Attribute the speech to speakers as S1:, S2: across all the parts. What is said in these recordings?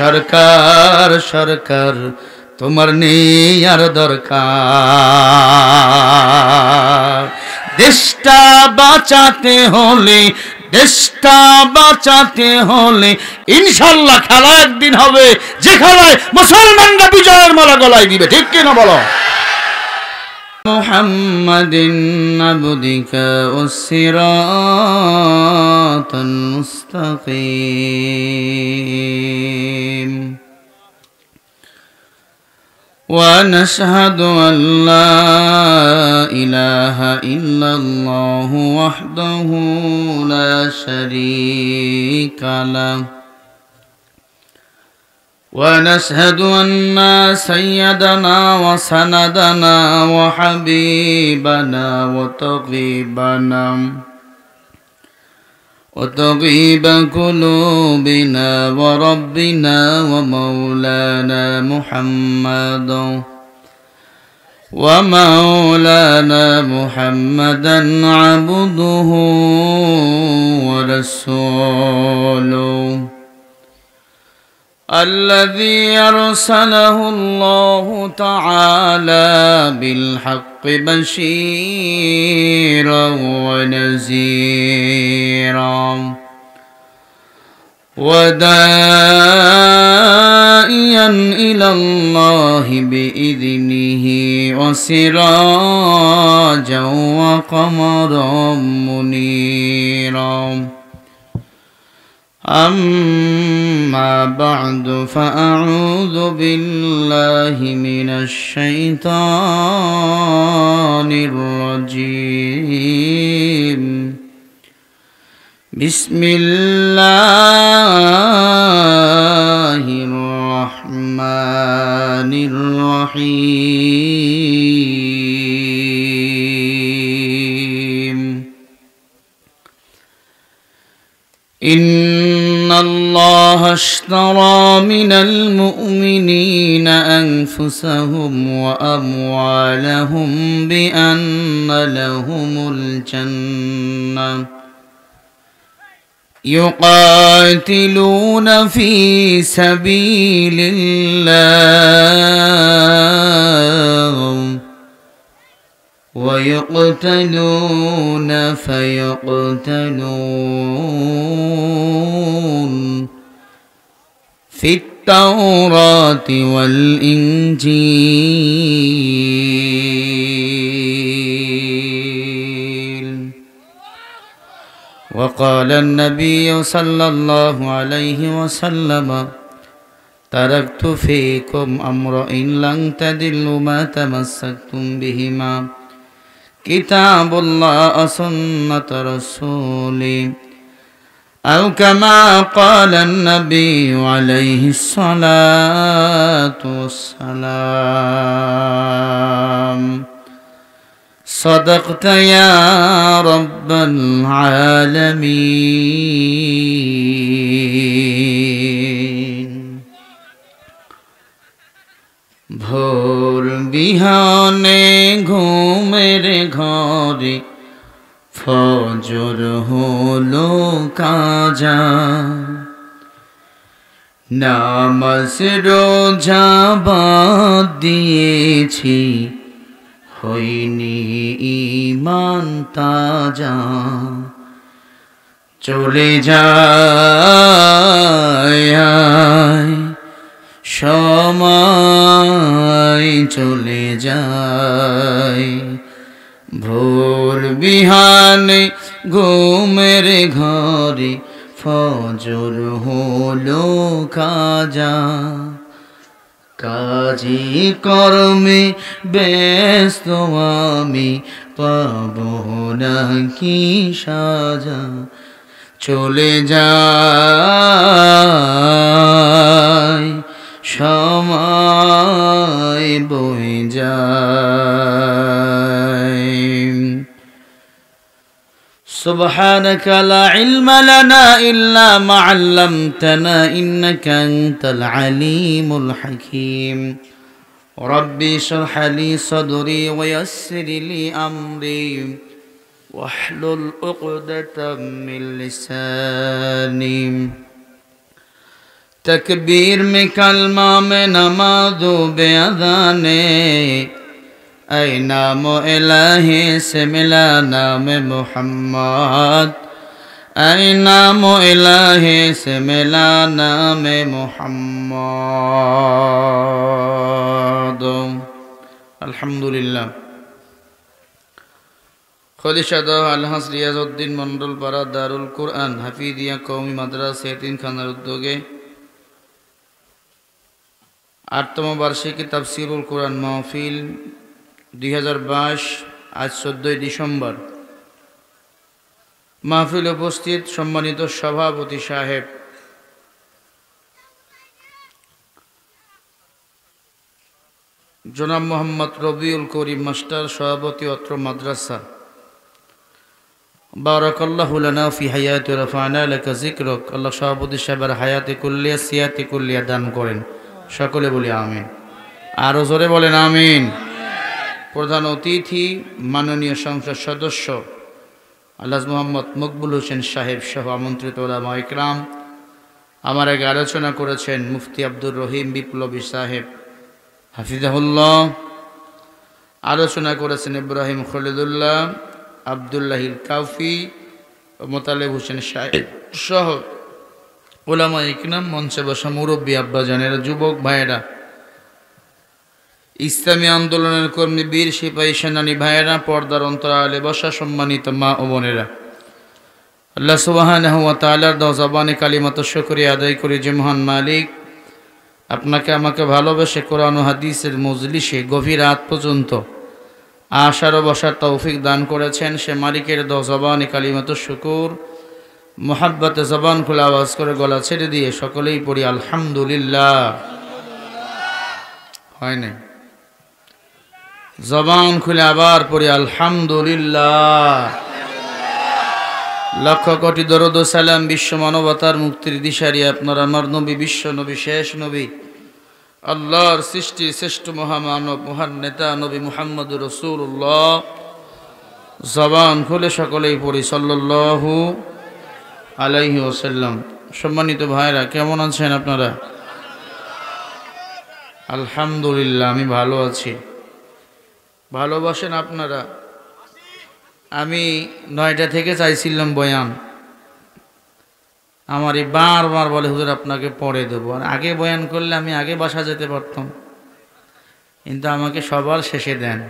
S1: সরকার সরকার তোমার নেই আর দরকার। দেশটা বাঁচাতে হলে, দেশটা বাঁচাতে হলে ইনশাল্লাহ খেলা একদিন হবে, যে খেলায় মুসলমানরা বিজয়ের মালা গলায় দিবে। ঠিক কিনা বলো? মুহাম্মাদিন আবদিকা ওয়াস-সিরাতাল মুস্তাকিম। ونشهد أن لا إله إلا الله وحده لا شريك له، ونشهد أن سيدنا وسندنا وحبيبنا وطبيب قلوبنا وربنا ومولانا محمدا عبده ورسوله الذي أرسله الله تعالى بالحق بشيرا ونذيرا وداعيا إلى الله بإذنه وسراجا وقمرا منيرا. أما بعد فأعوذ بالله من الشيطان الرجيم. بسم الله الرحمن الرحيم. إن الله اشترى من المؤمنين أنفسهم وأموالهم بأن لهم الجنة يقاتلون في سبيل الله ويقتلون فيقتلون في التوراة والإنجيل. وقال النبي صلى الله عليه وسلم تركت فيكم أمرين لن تضلوا ما تمسكتم بهما كتاب الله وسنة رسولي، أو كما قال النبي عليه الصلاة والسلام. صدقت يا رب العالمين. ভোর বিহানে ঘুমের ঘরে ফজর হলো কাজা, নামাজ রোজা বাদ দিয়েছি হইনি ঈমান তাজা। চলে যায় সময় চলে যায়, ভোর বিহানে ঘুমের ঘরে ফজর হলো কাজা। কাজী কর্মে ব্যস্ত আমি পাব নাকি সাজা। চলে যায় সময় বয়ে যায়। سبحانك لا علم لنا إلا ما علمتنا إنك أنت العليم الحكيم. ربي اشرح لي صدري ويسر لي أمري واحلل عقدة من لساني तकबीर में कलमा में नमाज़ो बेअज़ाने ऐ नामो इलाही से मिला नाम मोहम्मद ऐ नामो इलाही से मिला नाम मोहम्मद। अल्हम्दुलिल्लाह। খলিশাদহ আলহাজ রিয়াজউদ্দিন মন্ডল পাড়া দারুল কুরআন হাফিজিয়া কওমি মাদ্রাসা এতিমখানার উদ্যোগে ৮তম বার্ষিকী তাফসিরুল কুরআন মাহফিল ২০২২ আজ ১৪ই ডিসেম্বর। মাহফিল উপস্থিত সম্মানিত সভাপতি সাহেব, জনাব মোহাম্মদ রবিউল করিম মাস্টার, সভাপতি অত্র মাদ্রাসা। বারাকাল্লাহু লানা ফি হায়াতি ওয়া রাফা'না লাকা যিকরাক। আল্লাহ সভাপতি সাহেবের হায়াতে কুল্লিয়া সিয়াতে কুল্লিয়া দান করেন। সকলে বলি আমিন। আরো জোরে বলেন আমিন। প্রধান অতিথি মাননীয় সংসদ সদস্য আলহাজ মোহাম্মদ মকবুল হোসেন সাহেব সহ আমন্ত্রিত উলামা ইকরাম। আমার আগে আলোচনা করেছেন মুফতি আব্দুর রহিম বিপ্লবী সাহেব হাফিজাহুল্লাহ। আলোচনা করেছেন ইব্রাহিম খলিলুল্লাহ, আব্দুল্লাহিল কাউফি ও মোতালেব হোসেন সাহেব সহ উলামা ইকরাম, মঞ্চে বসা মুরব্বী আব্বাজানেরা, যুবক ভাইয়েরা, ইসলামী আন্দোলনের কর্মী, বীর সিপাহী সেনানী ভাইয়েরা, পর্দার অন্তরালে বসা সম্মানিত মা ও বোনেরা, আল্লাহ সুবহানাহু ওয়া তাআলার দা জবানে কালিমাত শুকরিয়া আদায় করি যে মহান মালিক আপনাকে আমাকে ভালোবেসে কোরআন ও হাদিসের মজলিসে গভীর রাত পর্যন্ত আশার ও বসার তৌফিক দান করেছেন। সে মালিকের দা জবানে কালিমাত শুকুর, মোহাব্বতে জবান খুলে আওয়াজ করে গলা ছেড়ে দিয়ে সকলেই পড়ি আলহামদুলিল্লাহ। হয় না? জবান খুলে আবার পড়ি আলহামদুলিল্লাহ। লক্ষ কোটি দরুদ ও সালাম বিশ্ব মানবতার মুক্তির দিশারি আপনার আমার নবী, বিশ্ব নবী, শেষ নবী, আল্লাহর সৃষ্টি শ্রেষ্ঠ মহামানব, মহান নেতা নবী মুহাম্মদুর রাসূলুল্লাহ। জবান খুলে সকলেই পড়ি সাল্লাল্লাহু আলাইহি ওয়াসাল্লাম। সম্মানিত ভাইরা, কেমন আছেন আপনারা? আলহামদুলিল্লাহ, আমি ভালো আছি। ভালোবাসেন আপনারা? আমি ৯টা থেকে চাইছিলাম বয়ান, আমারই বারবার বলে হুজুর আপনাকে পরে দেবো, আর আগে বয়ান করলে আমি আগে বাসা যেতে পারতাম, কিন্তু আমাকে সবার শেষে দেন।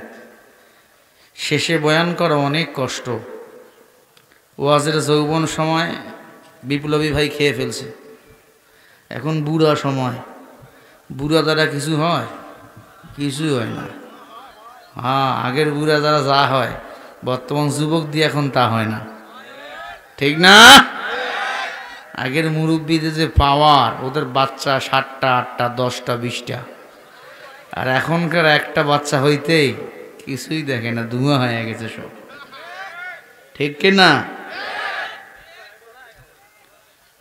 S1: শেষে বয়ান করা অনেক কষ্ট। ওয়াজের যৌবন সময় বিপ্লবী ভাই খেয়ে ফেলছে, এখন বুড়া সময়। বুড়া দ্বারা কিছু হয়? কিছুই হয় না। হ্যাঁ, আগের বুড়া দ্বারা যা হয় বর্তমান যুবক দিয়ে এখন তা হয় না, ঠিক না? আগের মুরব্বীদের যে পাওয়ার, ওদের বাচ্চা 7টা 8টা 10টা 20টা, আর এখনকার একটা বাচ্চা হইতেই কিছুই দেখে না, ধোঁয়া হয়ে গেছে সব, ঠিক কিনা?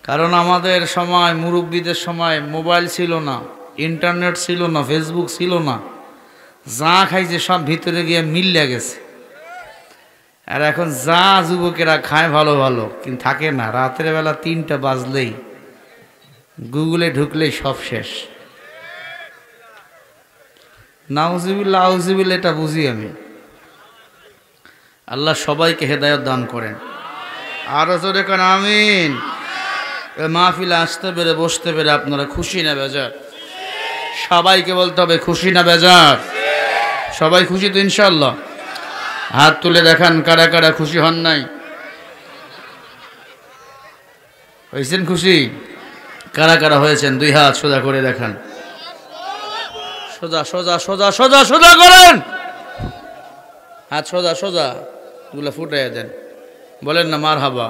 S1: কারণ আমাদের সময়, মুরব্বীদের সময় মোবাইল ছিল না, ইন্টারনেট ছিল না, ফেসবুক ছিল না, যা খাইছে সব ভিতরে গিয়ে মিল্লে গেছে। আর এখন যা যুবকেরা খায় ভালো ভালো, কিন্তু থাকে না। রাতের বেলা 3টা বাজলেই গুগলে ঢুকলেই সব শেষ। নাউজুবিল্লাহ আউজুবিল্লাহ, এটা বুঝি আমি। আল্লাহ সবাইকে হেদায়েত দান করেন। আরো জোরে করেন আমিন। মাহফিলে আসতে পেরে, বসতে পেরে আপনারা খুশি না বেজার? সবাইকে বলতে হবে খুশি না বেজার? সবাই খুশি তো ইনশাআল্লাহ? হাত তুলে দেখান কারা কারা খুশি হন নাই। হয়েছেন খুশি? কারা কারা হয়েছেন 2 হাত সোজা করে দেখান। সোজা সোজা সোজা সোজা সোজা করেন, হাত সোজা সোজা, এগুলো ফুটাইয়া দেন। বলেন না মারহাবা?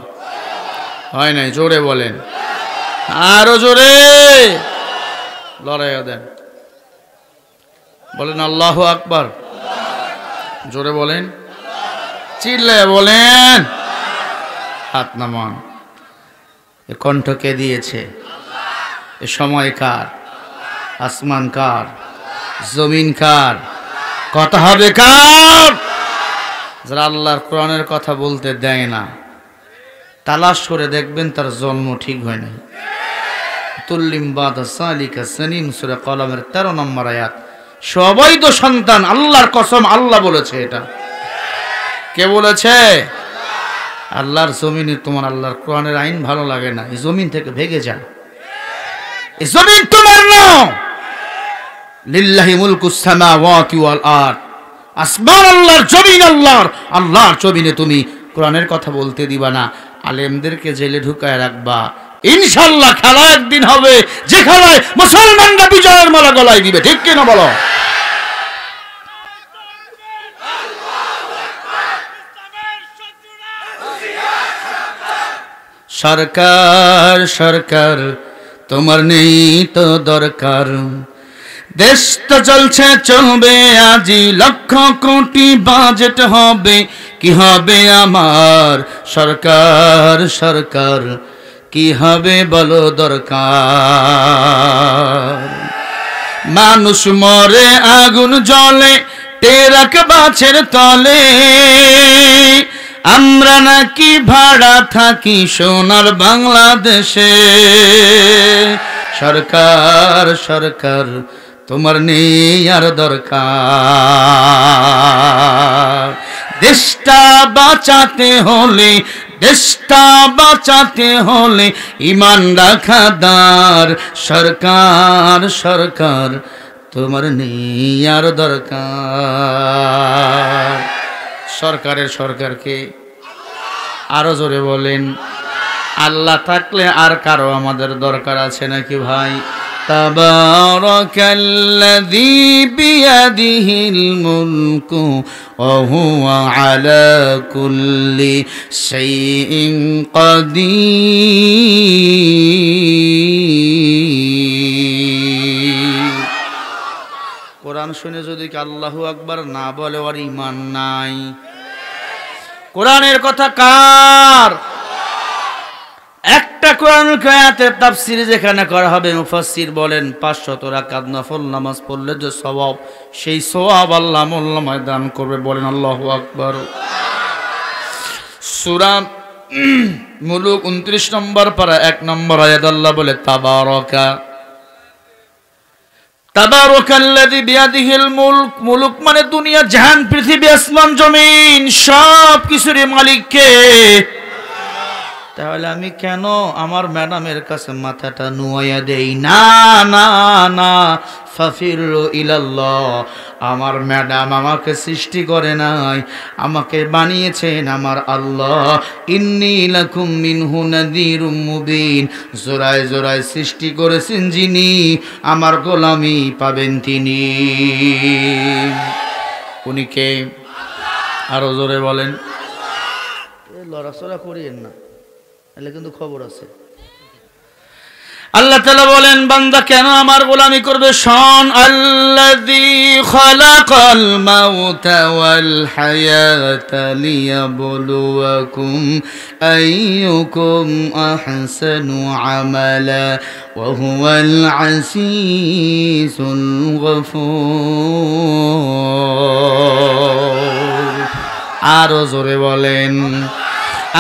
S1: হয় নাই, জোরে বলেন, আরো জোরে লড়াইয়া দেন। বলেন আল্লাহু আকবার, জোরে বলেন, চিল্লায় বলেন, হাত নামান। এ কণ্ঠ কে দিয়েছে? এ সময় কার? আসমান কার? জমিন কার? কথা হবে কার? যারা আল্লাহর কোরআনের কথা বলতে দেয় না, তালাশ করে দেখবেন তার জন্ম ঠিক হয় নাই। তুল্লিম বাদা সালিকা সানিন সূরা কলমের 13 নম্বর আয়াত। অবৈধ সন্তান, আল্লাহর কসম, আল্লাহ বলেছে। এটা কে বলেছে? আল্লাহর জমিনে তোমার আল্লাহর কোরআনের আইন ভালো লাগে না, এই জমিন থেকে ভেগে যান। এই জমিন তোমার না। লিল্লাহি মুলকুস সামাওয়াতি ওয়াল আরদ, আসমান আল্লাহর, জমিন আল্লাহর। আল্লাহর জমিনে তুমি কোরআনের কথা বলতে দিবা না, আলেমদেরকে জেলে ঢুকায় রাখবা। ইনশাআল্লাহ খেলা একদিন হবে, যে খেলায় মুসলমানরা বিজয়ের মালা গলায় দিবে। ঠিক কিনা বলো? সরকার সরকার তোমার নেই তো দরকার, দেশ তো চলছে চলবে আজি, লক্ষ কোটি বাজেট হবে, কি হবে আমার? সরকার সরকার কি হবে বলো দরকার। মানুষ মরে আগুন জ্বলে, টেরাক বাছের তলে, আমরা নাকি ভাড়া থাকি সোনার বাংলাদেশে। সরকার সরকার তোমার নেই আর দরকার। দেশটা বাঁচাতে হলে, দেশটা বাঁচাতে হলে ইমান রাখাদার। সরকার সরকার তোমার নেই আর দরকার। সরকারের সরকারকে আরো জোরে বলেন। আল্লাহ থাকলে আর কারো আমাদের দরকার আছে নাকি ভাই? তাবারাকাল্লাযী বিয়াদিহিল মুলকু ওয়া হুয়া আলা কুল্লি শাইইন কাদির। কোরআন শুনে যদি আল্লাহু আকবার না বলে ওর ঈমান নাই। কোরআনের কথা কার? একটা কোরআনুল আয়াতের তাফসীর যেখানে করা হবে, মুফাসসির বলেন 500 রাকাত নফল নামাজ পড়লে যে সওয়াব, সেই সওয়াব আল্লাহ মোল্লামায় দান করবে। বলেন আল্লাহু আকবার। সূরা মুলুক 29 নম্বর পারা 1 নম্বর আয়াত আল্লাহ বলে তাবারাকা, তাবারাকাল্লাযী বিয়াদিহিল মুলক। মুলক মানে দুনিয়া জাহান, পৃথিবী, আসমান, জমিন, সব কিছুর মালিক কে? তাহলে আমি কেন আমার ম্যাডামের কাছে মাথাটা নুয়াইয়া দেই? না না না, ফাফিরু ইলাল্লাহ। আমার ম্যাডাম আমাকে সৃষ্টি করে নাই, আমাকে বানিয়েছেন আমার আল্লাহ। ইন্নী লাকুম মিনহু নাযীরুম মুবিন। জোড়ায় জোড়ায় সৃষ্টি করেছেন যিনি, আমার গোলামি পাবেন তিনি। উনি কে? আরো জোরে বলেন। লড়াচড়া করিয়েন না, তাহলে কিন্তু খবর আছে। আল্লাহ তাআলা বলেন, বান্দা কেন আমার গোলামি করবে? শোন, আল্লাযী খালাকাল মাউতা ওয়াল হায়াতা লিয়াবলুয়াকুম আইয়ুকুম আহসানু আমালা ওয়া হুয়াল আসীসুল গফুর। আরো জোরে বলেন।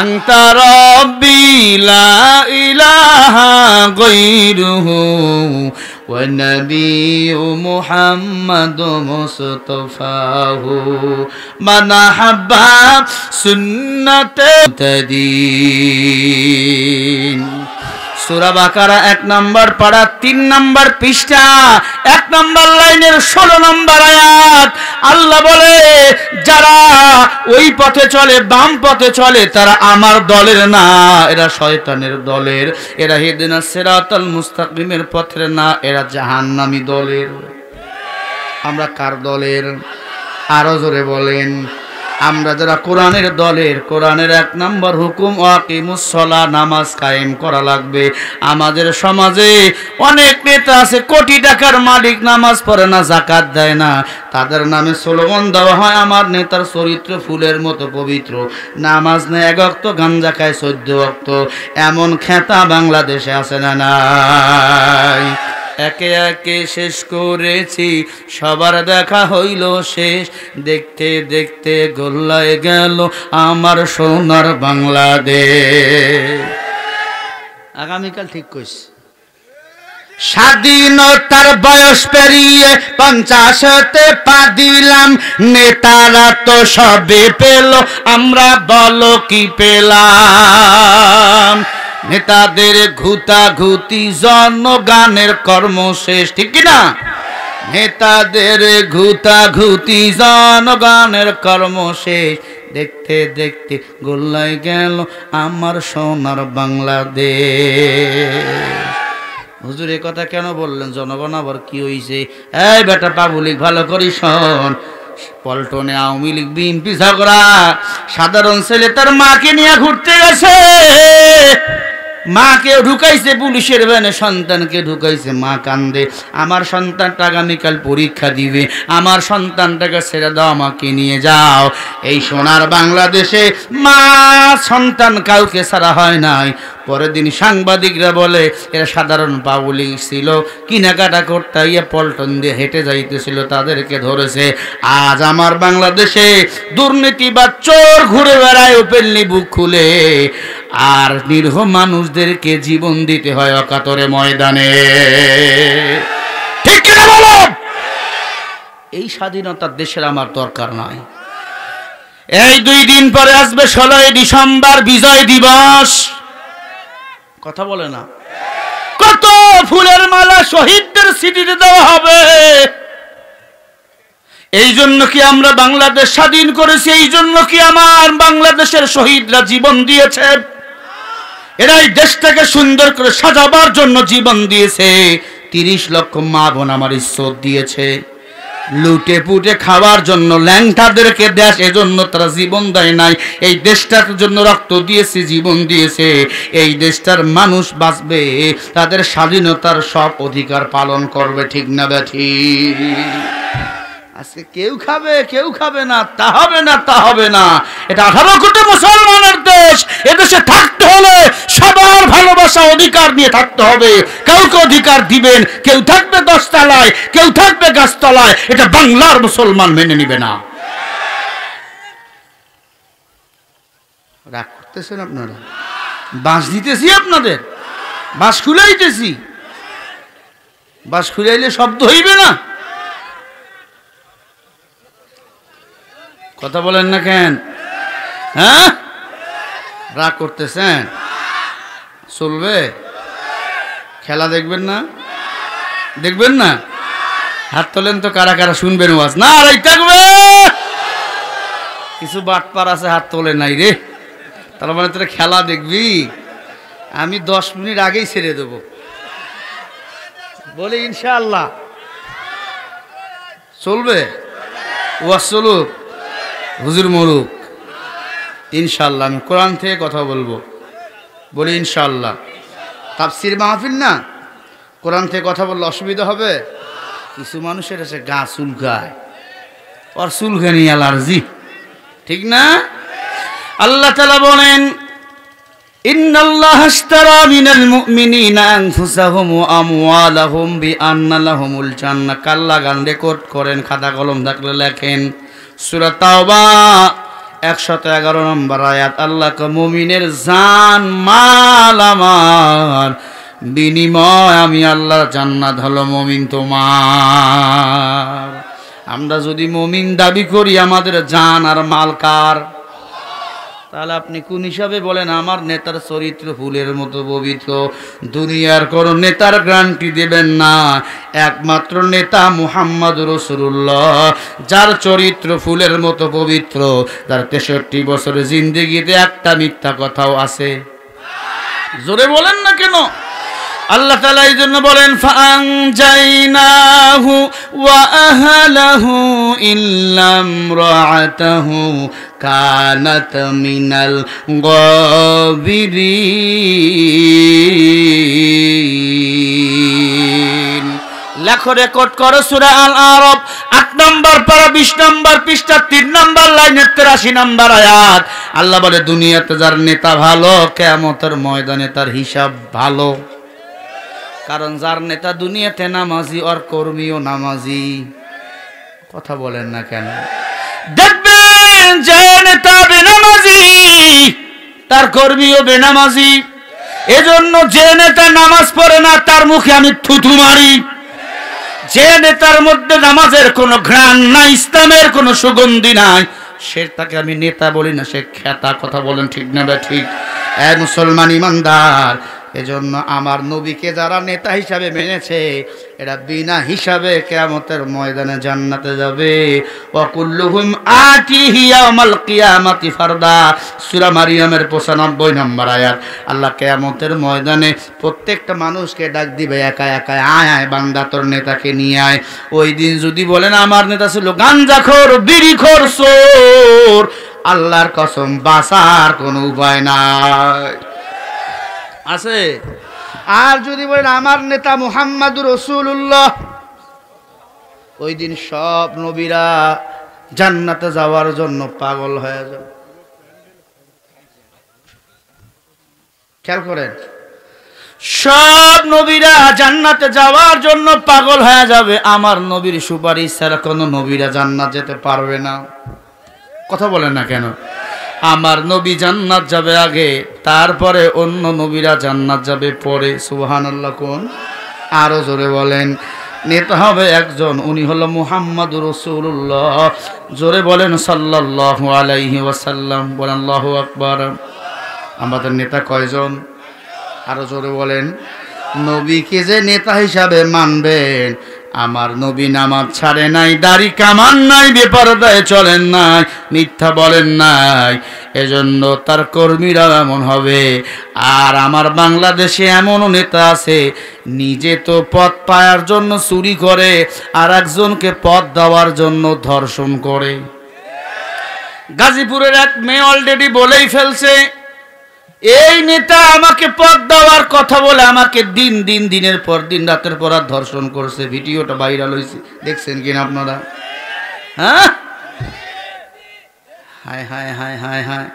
S1: আনতা রাব্বি লা ইলাহা গায়রুহু ওয়া নাবিয়্যু মুহাম্মাদু মুস্তাফাহু মান হাব্বা সুন্নাতে তাদিন। সূরা বাকারা 1 নম্বর পারা 3 নম্বর পৃষ্ঠা 1 নম্বর লাইনের 16 নম্বর আয়াত। আল্লাহ বলে, যারা ওই পথে চলে, বাম পথে চলে, তারা আমার দলের না, এরা শয়তানের দলের। এরা ইহদিনাস সিরাতাল মুস্তাকিমের পথের না, এরা জাহান্নামী দলের। আমরা কার দলের? আরো জোরে বলেন। আমরা যারা কোরআনের দলের। কোরআনের 1 নম্বর হুকুম ওয়াকিমুস সালাহ, নামাজ কায়েম করা লাগবে। আমাদের সমাজে অনেক নেতা আছে, কোটি টাকার মালিক, নামাজ পড়ে না, যাকাত দেয় না। তাদের নামে স্লোগান দেওয়া হয়, আমার নেতার চরিত্র ফুলের মতো পবিত্র, নামাজ নেয় 1 ওয়াক্ত, গাঞ্জা খায় 14 ওয়াক্ত। এমন খেতা বাংলাদেশে আছে না নাই? একে একে শেষ করেছি, সবার দেখা হইল শেষ। দেখতে দেখতে গোল্লায় গেল আমার সোনার বাংলাদেশ। আগামীকাল ঠিক কইছি, স্বাধীনতার বয়স পেরিয়ে 50-তে পা দিলাম, নেতারা তো সবে পেল, আমরা বলো কি পেলাম? নেতাদের ঘুতাঘুতি জনগানের কর্ম শেষ, ঠিক কিনা? নেতাদের ঘুতাঘুতি জনগানের কর্ম শেষ, দেখতে দেখতে গোল্লায় গেল আমার সোনার বাংলাদেশ। হুজুর এই কথা কেন বললেন? জনগণ আবার কি হইছে? এই বেটা পাবলিক ভালো করি শোন, পল্টনে আওয়ামী লীগ বিএনপি ঝগড়া, সাধারণ ছেলে তার মাকে নিয়ে ঘুরতে গেছে, মাকে ঢুকাইছে পুলিশের ভ্যানে, সন্তানকে ঢুকাইছে, মা কান্দে, আমার সন্তানটা আগামীকাল পরীক্ষা দিবে, আমার সন্তানটাকে ছেড়ে দাও, আমাকে নিয়ে যাও। এই সোনার বাংলাদেশে মা সন্তান কাউকে ছাড়া হয় নাই। পরের দিন সাংবাদিকরা বলে এরা সাধারণ পাবলিক ছিল, কেনাকাটা করতে গিয়ে পল্টন দিয়ে হেঁটে যাইতেছিল, তাদেরকে ধরেছে। আজ আমার বাংলাদেশে দুর্নীতি বা চোর ঘুরে বেড়ায় ওপেনলি বুক খুলে, আর নিরীহ মানুষদেরকে জীবন দিতে হয় অকাতরে ময়দানে, ঠিক কিনা বলো? এই স্বাধীনতার দেশের আমার দরকার নাই। এই 2 দিন পরে আসবে 16ই ডিসেম্বর বিজয় দিবস, কথা বলে না? কত ফুলের মালা শহীদদের স্মৃতিতে দেওয়া হবে। এই জন্য কি আমরা বাংলাদেশ স্বাধীন করেছি? এই জন্য কি আমার বাংলাদেশের শহীদরা জীবন দিয়েছে? এরাই দেশটাকে সুন্দর করে সাজাবার জন্য জীবন দিয়েছে। 30 লক্ষ মা বোন আমার ইজ্জত দিয়েছে। লুটে পুটে খাওয়ার জন্য ল্যাংটাদেরকে দেশ, এজন্য তারা জীবন দেয় নাই। এই দেশটার জন্য রক্ত দিয়েছে, জীবন দিয়েছে। এই দেশটার মানুষ বাঁচবে, তাদের স্বাধীনতার সব অধিকার পালন করবে, ঠিক না ব্যাঠি? আজকে কেউ খাবে কেউ খাবে না, তা হবে না, তা হবে না। এটা 18 কোটি মুসলমানের দেশ। এদেশে থাকতে হলে সবার ভালোবাসা অধিকার নিয়ে থাকতে হবে। কাউকে অধিকার দিবেন, কেউ থাকবে 10 তলায়, কেউ থাকবে গাছতলায়, এটা বাংলার মুসলমান মেনে নিবে না। রাগ করতেছেন আপনারা? বাঁশ দিতেছি আপনাদের, বাঁশ খুলাইতেছি, বাঁশ খুলাইলে শব্দ হইবে না? কথা বলেন না কেন? হ্যাঁ, রাগ করতেছেন? চলবে? খেলা দেখবেন না? দেখবেন না? হাত তোলেন তো কারা কারা শুনবেন ওয়াজ। না রাই থাকবে, কিছু বাটপার আছে হাত তোলে নাই রে। তার মানে তোরা খেলা দেখবি? আমি 10 মিনিট আগেই ছেড়ে দেবো, বলে ইনশাআল্লাহ চলবে। ওয়াজ চলুক, হুজুর মরুক, ইনশাআল্লাহ আমি কোরআন থেকে কথা বলবো, বলি ইনশাআল্লাহ। তাফসির মাহফিল না, কোরআন থেকে কথা বললে অসুবিধা হবে? কিছু মানুষের আছে গা চুলকায়, ওর চুলকানি অ্যালার্জি, ঠিক না? আল্লাহ তাআলা বলেন, ইন্নাল্লাহা আশতারা মিনাল মুমিনিনা আনফুসাহুম ওয়া আমওয়ালাহুম বিআন্না লাহুমুল জান্নাহ। কাল্লা গান রেকর্ড করেন, খাতা কলম থাকলে লেখেন। সূরা তাওবা 111 নম্বর আয়াত। আল্লাহ কে মুমিনের জান মাল আমার বিনিময় আমি আল্লাহর জান্নাত হলো মুমিন তোমার। আমরা যদি মুমিন দাবি করি, আমাদের জান আর মাল কার? তাহলে আপনি কোন হিসাবে বলেন আমার নেতার চরিত্র ফুলের মতো পবিত্র? দুনিয়ার কোন নেতার গ্যারান্টি দেবেন না, একমাত্র নেতা মুহাম্মদ রাসূলুল্লাহ, যার চরিত্র ফুলের মতো পবিত্র, তার 63 বছরের জিন্দেগিতে একটা মিথ্যা কথাও আছে? জোরে বলেন না কেন? আল্লাহ তাআলা এই জন্য বলেন, ফাআনজাইনাহু ওয়া আহলাহু ইল্লা ইমরাআতাহু কানাত মিনাল গাবিরিন। লেখো, রেকর্ড করো, সূরা আল আরাফ 8 নম্বর পারা 20 নম্বর পৃষ্ঠা 3 নম্বর লাইনের 83 নম্বর আয়াত। আল্লাহ বলে, দুনিয়াতে যার নেতা ভালো, কিয়ামতের ময়দানে তার হিসাব ভালো। কারণ যার নেতা দুনিয়াতে নামাজি, ওর কর্মীও নামাজি। কথা বলেন না কেন? দেখবেন যে নেতা বেনামাজি, তার কর্মীও বেনামাজি। এজন্য যে নেতা নামাজ পড়ে না তার মুখে আমি থুথু মারি। যে নেতার মধ্যে নামাজের কোনো ঘ্রাণ নাই, ইসলামের কোনো সুগন্ধি নাই, সে তাকে আমি নেতা বলি না, সে খেতা। কথা বলেন ঠিক না ঠিক? মুসলমান ইমানদার, এজন্য আমার নবীকে যারা নেতা হিসাবে মেনেছে এরা বিনা হিসাবে কিয়ামতের ময়দানে জান্নাতে যাবে। ওয়া কুল্লুহুম আতিহি ইয়াউমাল কিয়ামাতি ফারদা, সূরা মারিয়ামের 95 নম্বর আয়াত। আল্লাহ কিয়ামতের ময়দানে প্রত্যেকটা মানুষকে ডাক দিবে একা একা, আয় আয় বান্দা তোর নেতাকে নিয়ে আয়। ওই দিন যদি বলেন আমার নেতা ছিল গাঞ্জাখোর, বিড়িখোর, চোর, আল্লাহর কসম বাঁচার কোনো উপায় নাই। আছে? আর যদি বলেন আমার নেতা মুহাম্মাদুর রাসূলুল্লাহ, ওই দিন সব নবীরা জান্নাতে যাওয়ার জন্য পাগল হয়ে যাবে। খেয়াল করেন, সব নবীরা জান্নাতে যাওয়ার জন্য পাগল হয়ে যাবে। আমার নবীর সুপারিশ ছাড়া কোনো নবীরা জান্নাত যেতে পারবে না। কথা বলেন না কেন? আমার নবী জান্নাত যাবে আগে, তারপরে অন্য নবীরা জান্নাত যাবে পরে। সুবহানাল্লাহ। কোন? আরো জোরে বলেন। নেতা হবে একজন, উনি হলো মুহাম্মাদুর রাসূলুল্লাহ। জোরে বলেন সাল্লাল্লাহু আলাইহি ওয়াসাল্লাম। বলেন আল্লাহু আকবার। আমাদের নেতা কয়জন? আরো জোরে বলেন। নবীকে যে নেতা হিসাবে মানবেন, আমার নবী নামাজ ছাড়ে নাই, দাড়ি কামান নাই, বেপরদায় চলেন নাই, মিথ্যা বলেন নাই, এজন্য তার কর্মীরা এমন হবে। আর আমার বাংলাদেশে এমনও নেতা আছে নিজে তো পদ পাওয়ার জন্য চুরি করে, আর একজনকে পদ দেওয়ার জন্য ধর্ষণ করে। গাজীপুরের এক মেয়ে অলরেডি বলেই ফেলছে, এই নেতা আমাকে পদ দেওয়ার কথা বলে আমাকে দিনের পর দিন, রাতের পর রাত ধর্ষণ করছে। ভিডিওটা ভাইরাল হয়েছে, দেখছেন কিনা আপনারা? হ্যাঁ, হায় হায় হায় হায় হায়।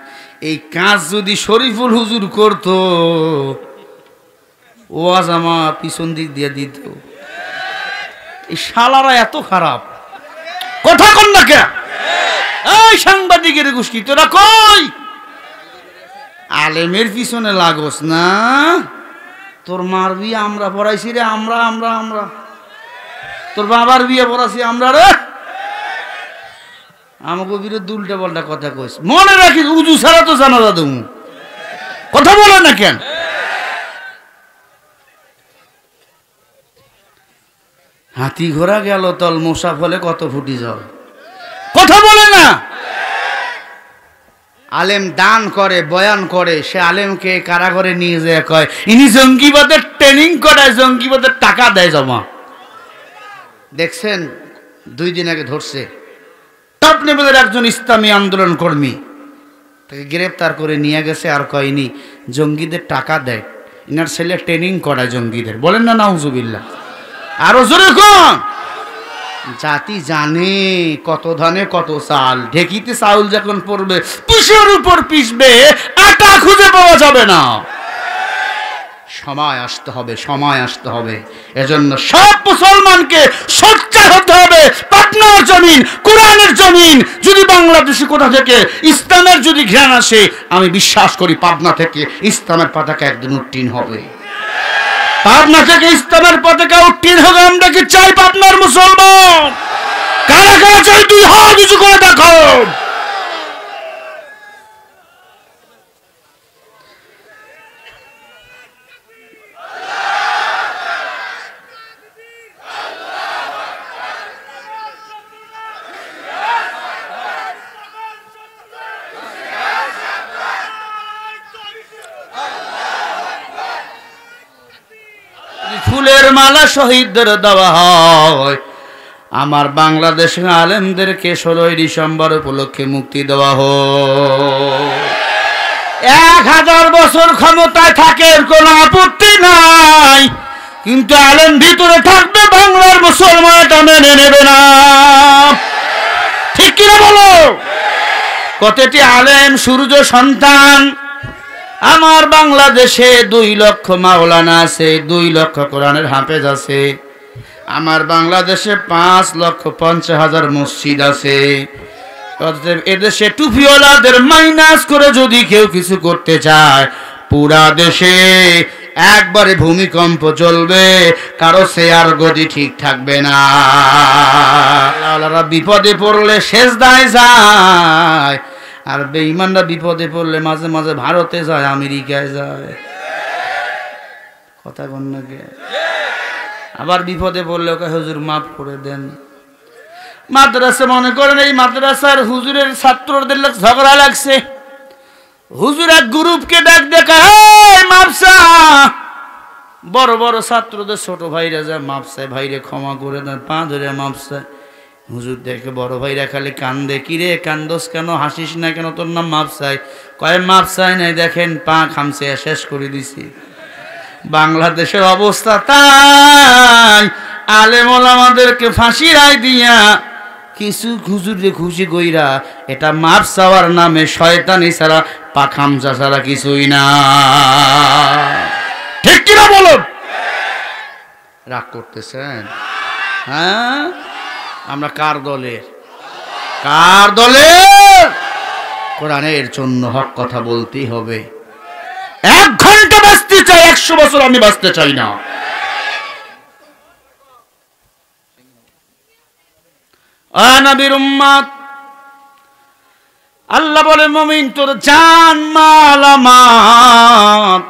S1: এই কাজ যদি শরীফুল হুজুর করতো, ওয়াজ আমার পিছন দিক দিয়ে দিত। এই শালারা এত খারাপ। কথা কন না কে? এই সাংবাদিকের গোষ্ঠী, তোরা কই? আলেমের পিছনে লাগোস না? তোর মার বিয়ে আমরা পড়াইছি রে, আমরা আমরা আমরা তোর বাবার বিয়ে পড়াইছি আমরা রে। আমাকে বিরুদ্ধে উল্টা পাল্টা কথা কইস, মনে রাখিস উজু ছাড়া তো জানাজা দেবো। কথা বলে না কেন? হাতি ঘোড়া গেল তল মশা ফলে কত ফুটি জল। কথা বলে না? আলেম দান করে, বয়ান করে, সে আলেমকে কারাগারে নিয়ে যায়, কয় ইনি জঙ্গিবাদের ট্রেনিং করায়, জঙ্গিবাদের টাকা দেয় জমা। দেখছেন 2 দিন আগে ধরছে টপনেবাদের একজন ইসলামী আন্দোলন কর্মী, তাকে গ্রেপ্তার করে নিয়ে গেছে। আর কয়নি জঙ্গিদের টাকা দেয়, ইনার ছেলে ট্রেনিং করায় জঙ্গিদের। বলেন না নাউজুবিল্লাহ। আরো জোরে কোন? জাতি জানে কত ধানে কত চাল। ঢেকিতে চাউল যখন পড়বে, পিসের উপর পিসবে, আটা খুঁজে পাওয়া যাবে না। সময় আসতে হবে, সময় আসতে হবে। এজন্য সব মুসলমানকে সোচ্চার হতে হবে। পাটনার জমিন, কোরআনের জমিন। যদি বাংলাদেশে কোথা থেকে ইসলামের যদি ঘ্রাণ আসে, আমি বিশ্বাস করি পাবনা থেকে ইসলামের পতাকা একদিন উত্তীর্ণ হবে। পাবনা থেকে ইসলামের পতাকা উত্তীর্ণ হবে। আমরা কি চাই পাবনার মুসলমান? কারা কারা চাই? 2 হাত উঁচু করে দেখো। ফুলের মালা শহীদদের দেওয়া হয়। আমার বাংলাদেশের আলেমদেরকে 16 ডিসেম্বর উপলক্ষে মুক্তি দেওয়া হয়। 1000 বছর ক্ষমতায় থাকে, কোনো আপত্তি নাই, কিন্তু আলেম ভিতরে থাকবে, বাংলার মুসলমান এটা মেনে নেবে না। ঠিক কিনা বলো? কতটি আলেম সূর্য সন্তান। আমার বাংলাদেশে 2 লক্ষ মাওলানা আছে, 2 লক্ষ কোরআনের হাফেজ আছে। আমার বাংলাদেশে 5,50,000 মসজিদ আছে। এদেশে টুপিওয়ালাদের মাইনাস করে যদি কেউ কিছু করতে চায়, পুরা দেশে একবারে ভূমিকম্প চলবে, কারো শেয়ার গতি ঠিক থাকবে না। আল্লাহরা বিপদে পড়লে সেজদায় যায়, আর বেঈমানরা বিপদে পড়লে মাঝে মাঝে ভারতে যায়, আমেরিকায় যায়। কথা কোন নাকি? আবার বিপদে পড়লে ওকে হুজুর মাফ করে দেন। মাদ্রাসা মনে করেন এই মাদ্রাসার হুজুরের ছাত্রদের ঝগড়া লাগছে, হুজুর এক গ্রুপকে ডাক দেখা, মাপসা বড় বড় ছাত্রদের ছোট ভাইরা যা মাপসায়, ভাইরে ক্ষমা করে দেন, পা ধরে মাপসায়। হুজুর দেখে বড় ভাইরা খালি কান্দে, কিরে কান্দোস কেন, হাসিস না কেন, তোর নাম মাপসাই? কয় মাপসাই নাই, দেখেন পা খামছে শেষ করে দিছি। বাংলাদেশের অবস্থা তাই, আলেম ওলামাদেরকে ফাঁসি রায় দিয়া কিছু হুজুরে খুশি কইরা, এটা মাপ চাওয়ার নামে শয়তানি ছাড়া পাখামচা ছাড়া কিছুই না। ঠিক কিনা বলুন? রাগ করতেছেন? হ্যাঁ, আমরা কার দলের? কার দলের? কোরআনের জন্য হক কথা বলতেই হবে। 1 ঘন্টা বাঁচতে চাই, 100 বছর আমি বাঁচতে চাই না। নবীর উম্মত, আল্লাহ বলে মুমিন তোর জান মাল আমার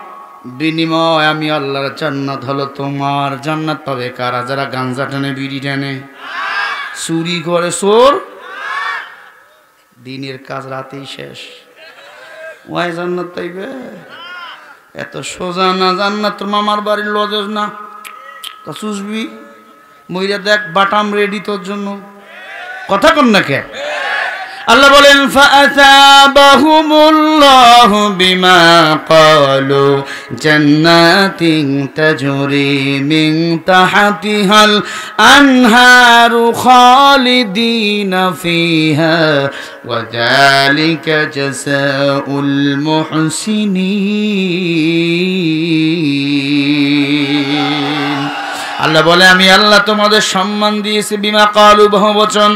S1: বিনিময় আমি আল্লাহর জান্নাত হলো তোমার। জান্নাত পাবে কারা? যারা গাঞ্জা টানে, বিড়ি টানে, চুরি করে, চোর। দিনের কাজ রাতেই শেষ, ওই জান্নাত পাইবে? এত সোজা না জান্নাত। তোর মামার বাড়ির লজেস না, তা চুষবি মইরা দেখ, বাটাম রেডি তোর জন্য। কথা কন না কে? আল্লাহ বলেন ফাআসাবাহুমুল্লাহু বিমা ক্বালু জান্নাতিন তাজরি মিন তাহতিহাল আনহারু খালিদিনা ফিহা ওয়া যালিকা জাযাউল মুহসিনিন। আল্লাহ বলে আমি আল্লাহ তোমাদের সম্মান দিয়েছি, বিমা ক্বালু বহুবচন,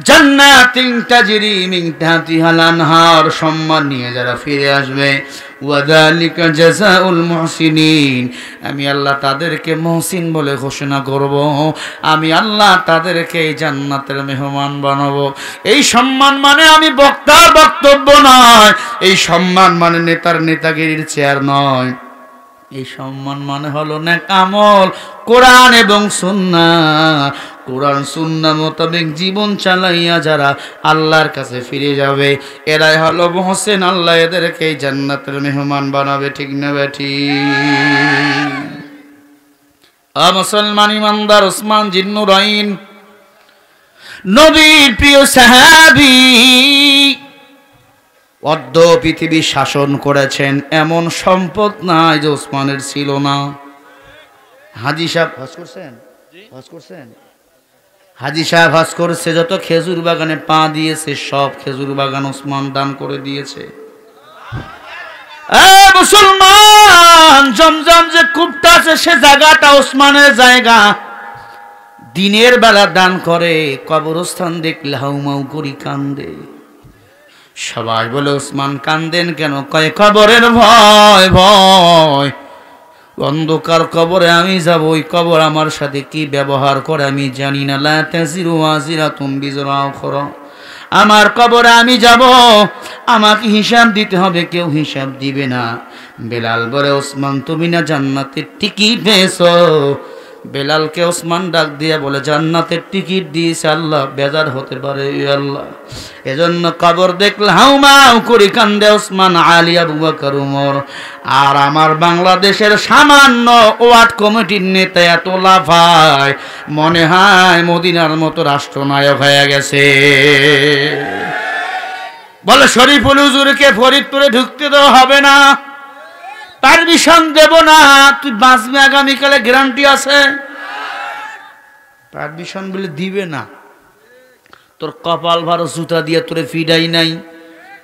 S1: জান্নাতিন তাজরি মিন তাহতিহাল আনহার, সম্মান নিয়ে যারা ফিরে আসবে, ওয়া যালিকা জাযাউল মুহসিনিন, আমি আল্লাহ তাদেরকে মুহসিন বলে ঘোষণা করব। আমি আল্লাহ তাদেরকে এই জান্নাতের মেহমান বানাবো। এই সম্মান মানে আমি বক্তার বক্তব্য নয়, এই সম্মান মানে নেতার নেতাগিরির চেয়ার নয়, এই সম্মান মানে হলো নেক আমল, কোরআন এবং সুন্নাহ। কোরআন সুন্নাহ মোতাবেক জীবন চালাইয়া যারা আল্লাহর কাছে ফিরে যাবে, এরাই হলো মুহসিন। আল্লাহ এদেরকে এই জান্নাতের মেহমান বানাবে। ঠিক না বেঠি? মুসলমান ইমানদার ওসমান জিন্নুরাইন নবীর প্রিয় সাহাবী, অর্ধ পৃথিবী শাসন করেছেন, এমন সম্পদ নাই যে ওসমানের ছিল না। হাজী সাহেব হজ করছেন? হজ করছেন? হাজী সাহেব হজ করছে, যত খেজুর বাগানে পা দিয়েছে সব খেজুর বাগান ওসমান দান করে দিয়েছে। মুসলমান, জমজম যে কূপটা আছে সে জায়গাটা ওসমানের জায়গা। দিনের বেলা দান করে, কবরস্থান দেখলে হাউমাউ করি কান্দে। সবাই বলে ওসমান কান্দেন কেন? কয় কবরের ভয়, ভয়, অন্ধকার কবরে আমি যাব, ওই কবর আমার সাথে কি ব্যবহার করে আমি জানি না। লা তাজিরু ওয়াজিরাতুম বিজরা উখরা, আমার কবরে আমি যাব, আমাকে হিসাব দিতে হবে, কেউ হিসাব দিবে না। বেলাল বলে ওসমান তুমি না জান্নাতের টিকিট পেয়েছো? বেলালকে ওসমান ডাক দিয়ে বলে জান্নাতের টিকিট দিয়েছে আল্লাহ, বেজার হতে পারে আল্লাহ। এজন্য কবর দেখলে হাউমাউ করে কান্দে ওসমান, আলী, আবু বকর, ওমর। আর আমার বাংলাদেশের সামান্য ওয়ার্ড কমিটির নেতা এত লাফায়, মনে হয় মদিনার মতো রাষ্ট্রনায়ক হয়ে গেছে। বলে শরীফুল হুজুরকে ফরিদপুরে ঢুকতে দেওয়া হবে না, পারমিশন দেব না, তুই বাঁচবি আগামীকালে গ্যারান্টি আছে? পারমিশন বলে দিবে না। তোর কপাল ভালো, জুতা দিয়ে তোরে ফিডাই নাই,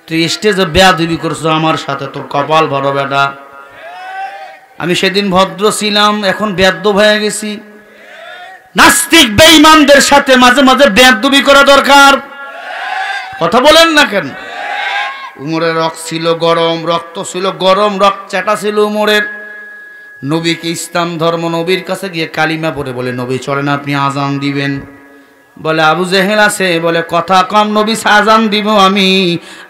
S1: তুই স্টেজে বেয়াদবি করছো আমার সাথে, তোর কপাল ভরো বেটা। আমি সেদিন ভদ্র ছিলাম, এখন বেয়াদব হয়ে গেছি। নাস্তিক বেঈমানদের সাথে মাঝে মাঝে বেয়াদবি করা দরকার। কথা বলেন না কেন? উমরের রক্ত ছিল গরম, রক্ত ছিল গরম, রক্ত চাটা ছিল উমরের। নবীকে ইসলাম ধর্ম নবীর কাছে গিয়ে কালিমা পড়ে বলে, নবী চলেন আপনি আজান দিবেন। বলে আবু জেহেল আছে, বলে কথা কম, নবী আজান দিব আমি,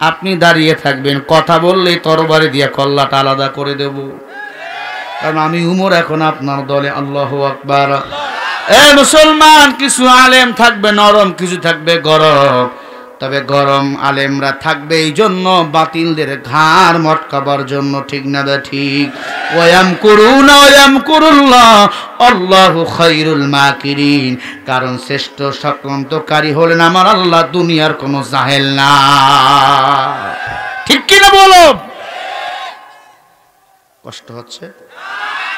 S1: আপনি দাঁড়িয়ে থাকবেন, কথা বললেই তরবারি দিয়ে কল্লাটা আলাদা করে দেব, কারণ আমি উমর এখন আপনার দলে। আল্লাহু আকবার। এ মুসলমান, কিছু আলেম থাকবে নরম, কিছু থাকবে গরম, তবে গরম আলেমরা থাকবে এই জন্য বাতিলদের ঘাড় মটকাবার জন্য, ঠিক না বে ঠিক? ওয়ায়ামকুরুনা ওয়ায়ামকুরুল্লাহ আল্লাহু খায়রুল মাকিরিন, কারণ শ্রেষ্ঠ ষড়যন্ত্রকারী হলেন আমার আল্লাহ, দুনিয়ার কোনো জাহেল না। ঠিক কি না বলো? কষ্ট হচ্ছে,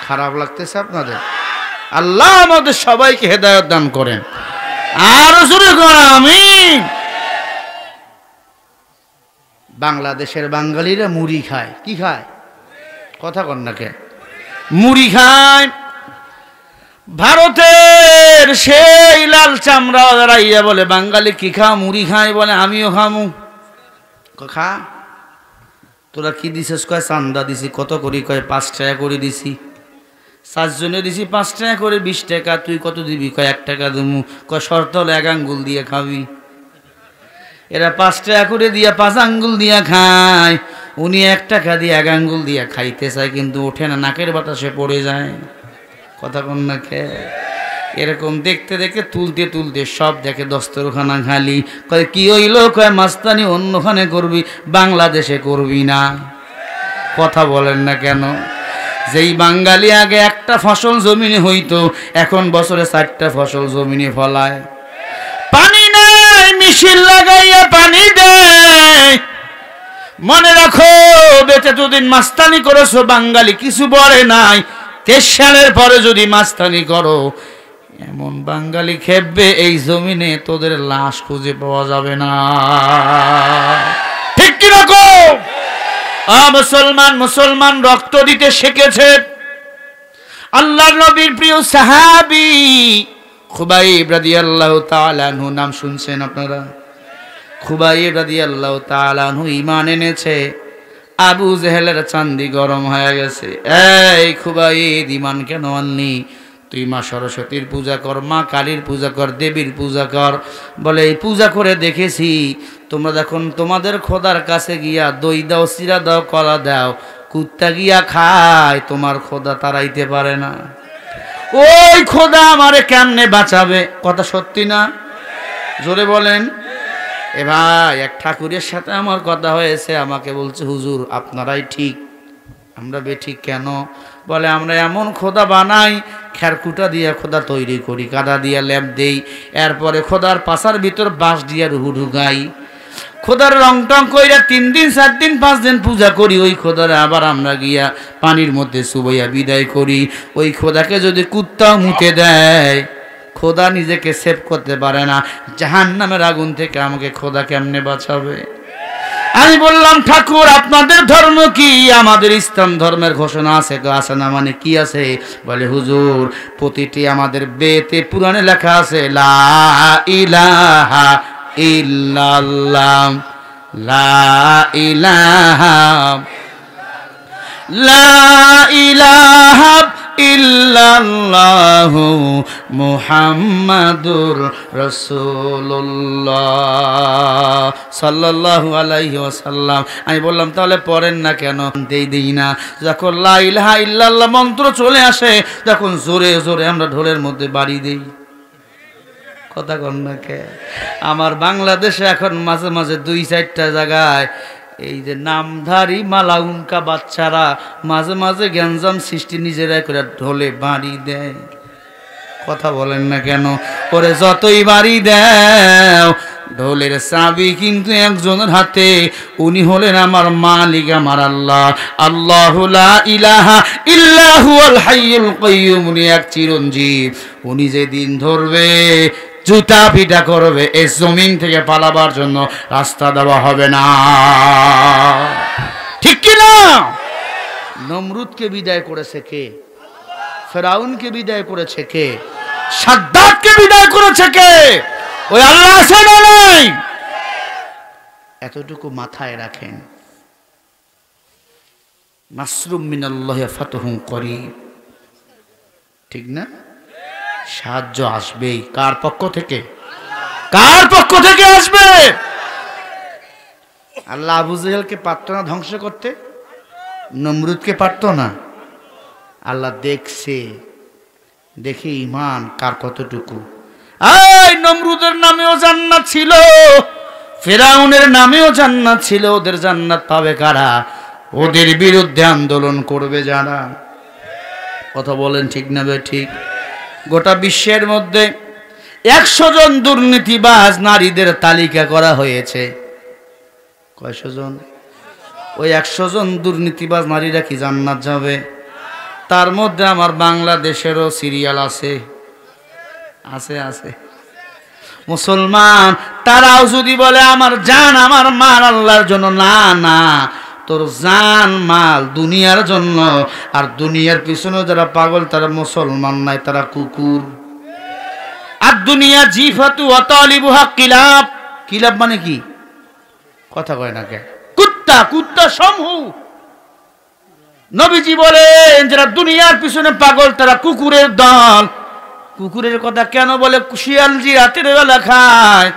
S1: খারাপ লাগতেছে আপনাদের? আল্লাহ আমাদের সবাইকে হেদায়েত দান করেন। আর জোরে করেন আমিন। বাংলাদেশের বাঙালিরা মুড়ি খায়, কি খায়? কথা কন না কে? মুড়ি খায়। ভারতের সেই লাল চামড়া রাইয়া বলে বাঙালি কি খা? মুড়ি খায়। বলে আমিও খামু। খা, তোরা কি দিছিস? কয় চান্দা দিছি। কত করি? কয় 5 টাকা করে দিছি। 4 জনে দিছি 5 টাকা করে, 20 টাকা। তুই কত দিবি? কয় 1 টাকা দেবো। কয় শর্ত হলে 1 আঙ্গুল দিয়ে খাবি। এরা 5 টাকা করে দিয়া 5 আঙ্গুল দিয়া খায়, উনি 1 টাকা দিয়ে 1 আঙ্গুল দিয়া খাইতে চায়, কিন্তু ওঠে না, নাকের বাতাসে পড়ে যায়। কথা কন না কে? এরকম দেখতে দেখতে তুলতে তুলতে সব দেখে দস্তরখানা খালি। কয় কি হইল? কয় মাস্তানি অন্যখানে করবি, বাংলাদেশে করবি না। কথা বলেন না কেন? যেই বাঙালি আগে একটা ফসল জমিনে হইতো, এখন বছরে 4টা ফসল জমিনে ফলায়। পানি নাই, মেশিন লাগাইয়া পানি দেয়। মনে রাখো, বেঁচে দুদিন মাস্তানি করেছো, বাঙালি কিছু বলে নাই। 23 সালের পরে যদি মাস্তানি করো, এমন বাঙালি খেপবে এই জমিনে, তোদের লাশ খুঁজে পাওয়া যাবে না। ঠিক কি রকম? মুসলমান মুসলমান রক্ত দিতে শিখেছে। আল্লাহর নবীর প্রিয় সাহাবী খুবাইব রাদিয়াল্লাহু তাআলা আনহু, নাম শুনছেন আপনারা? খুবাইব রাদিয়াল্লাহু তাআলা আনহু ঈমান এনেছে। আবু জেহেলের চান্দি গরম হয়ে গেছে। এই খুবাইব, ঈমান কেন আনলি? তুই মা সরস্বতীর পূজা কর, মা কালীর পূজা কর, দেবীর পূজা কর। বলে এই পূজা করে দেখেছি, তোমরা যখন তোমাদের খোদার কাছে গিয়া দই দাও, চিরা দাও, কলা দাও, কুত্তা গিয়া খায়, তোমার খোদা তাড়াইতে পারে না। ওই খোদা আমারে কেমনে বাঁচাবে? কথা সত্যি না? জোরে বলেন। এ ভাই, এক ঠাকুরের সাথে আমার কথা হয়েছে, আমাকে বলছে হুজুর আপনারাই ঠিক, আমরা বেঠিক কেন? বলে আমরা এমন খোদা বানাই, খেরকুটা দিয়ে খোদা তৈরি করি, কাদা দিয়ে ল্যাপ দেই, এরপরে খোদার পাশার ভিতর বাঁশ দিয়ে রুহু ঢুকাই, খোদার রং টং কইরা 3 দিন 4 দিন 5 দিন পূজা করি। ওই খোদারে আবার আমরা গিয়া পানির মধ্যে চুবাইয়া বিদায় করি। ওই খোদাকে যদি কুত্তাও মুতে দেয়, খোদা নিজেকে সেভ করতে পারে না, জাহান্নামের আগুন থেকে আমাকে খোদা কেমনে বাঁচাবে? আমি বললাম ঠাকুর আপনাদের ধর্ম কি? আমাদের ইসলাম ধর্মের ঘোষণা আছে। তো আছে না মানে কি আছে? বলে হুজুর প্রতিটি আমাদের বেতে পুরাণে লেখা আছে লা ইলাহা ইল্লাল্লাহ, লা ইলাহা, লা ইলাহা ইল্লাল্লাহু মুহাম্মাদুর রাসূলুল্লাহ সাল্লাল্লাহু আলাইহি ওয়াসাল্লাম। আমি বললাম তাহলে পড়েন না কেন? দেই না। যখন লা ইলাহা ইল্লাল্লাহ মন্ত্র চলে আসে, তখন জোরে জোরে আমরা ঢোলের মধ্যে বাড়ি দেই। কথা কন না কে? আমার বাংলাদেশে এখন মাঝে মাঝে 2-4টা জায়গায় এই যে নামধারী মালাউনকা বাচ্চারা মাঝে মাঝে গ্যাঞ্জাম সৃষ্টি নিজেরাই করে ঢোলে বাড়ি দেয়। কথা বলেন না কেন? পরে যতই বাড়ি দেও, ঢোলের চাবি কিন্তু একজনের হাতে, উনি হলেন আমার মালিক, আমার আল্লাহ। আল্লাহু লা ইলাহা ইল্লা হুয়াল হাইয়ুল কাইয়্যুম, উনি এক চিরঞ্জীব। উনি যে দিন ধরবে, জুতা পিটা করবে, এই জমিন থেকে পালাবার জন্য রাস্তা দেওয়া হবে না। ঠিক কি না? নমরুদকে বিদায় করেছে কে? ফেরাউনকে বিদায় করেছে কে? সাদ্দাতকে বিদায় করেছে কে? ওই আল্লাহ আছে না নাই? এতটুকু মাথায় রাখেন। নাসরুম মিনাল্লাহি ফাতহুন করিব, ঠিক না? সাহায্য আসবেই। কার পক্ষ থেকে? কার পক্ষ থেকে আসবে? আল্লাহ আবু জেহেলকে পারত না ধ্বংস করতে? নমরুদকে পারত না? আল্লাহ দেখছে, দেখে ইমান কার কতটুকু। এই নমরুদের নামেও জান্নাত ছিল, ফেরাউনের নামেও জান্নাত ছিল। ওদের জান্নাত পাবে কারা? ওদের বিরুদ্ধে আন্দোলন করবে যারা। কথা বলেন ঠিক না বে ঠিক? গোটা বিশ্বের মধ্যে 100 জন দুর্নীতিবাজ নারীদের তালিকা করা হয়েছে। কয়শো জন? ওই 100 জন দুর্নীতিবাজ নারীরা কি জান্নাত যাবে? তার মধ্যে আমার বাংলাদেশেরও সিরিয়াল আছে, আছে আছে। মুসলমান তারাও যদি বলে আমার জান আমার মাল আল্লাহর জন্য, না না, তোর জান মাল দুনিয়ার জন্য। আর দুনিয়ার পিছনে যারা পাগল তারা মুসলমান নাই, তারা কুকুর। আর দুনিয়া জিফাতু ওয়া তালিবুহা কিলাব। কিলাব মানে কি? কথা কয় না কে? কুত্তা, কুত্তা সমূহ। নবীজি বলেন যারা দুনিয়ার পিছনে পাগল তারা কুকুরের দল। কুকুরের কথা কেন বলে? শিয়ালজি রাতের বেলা খায়,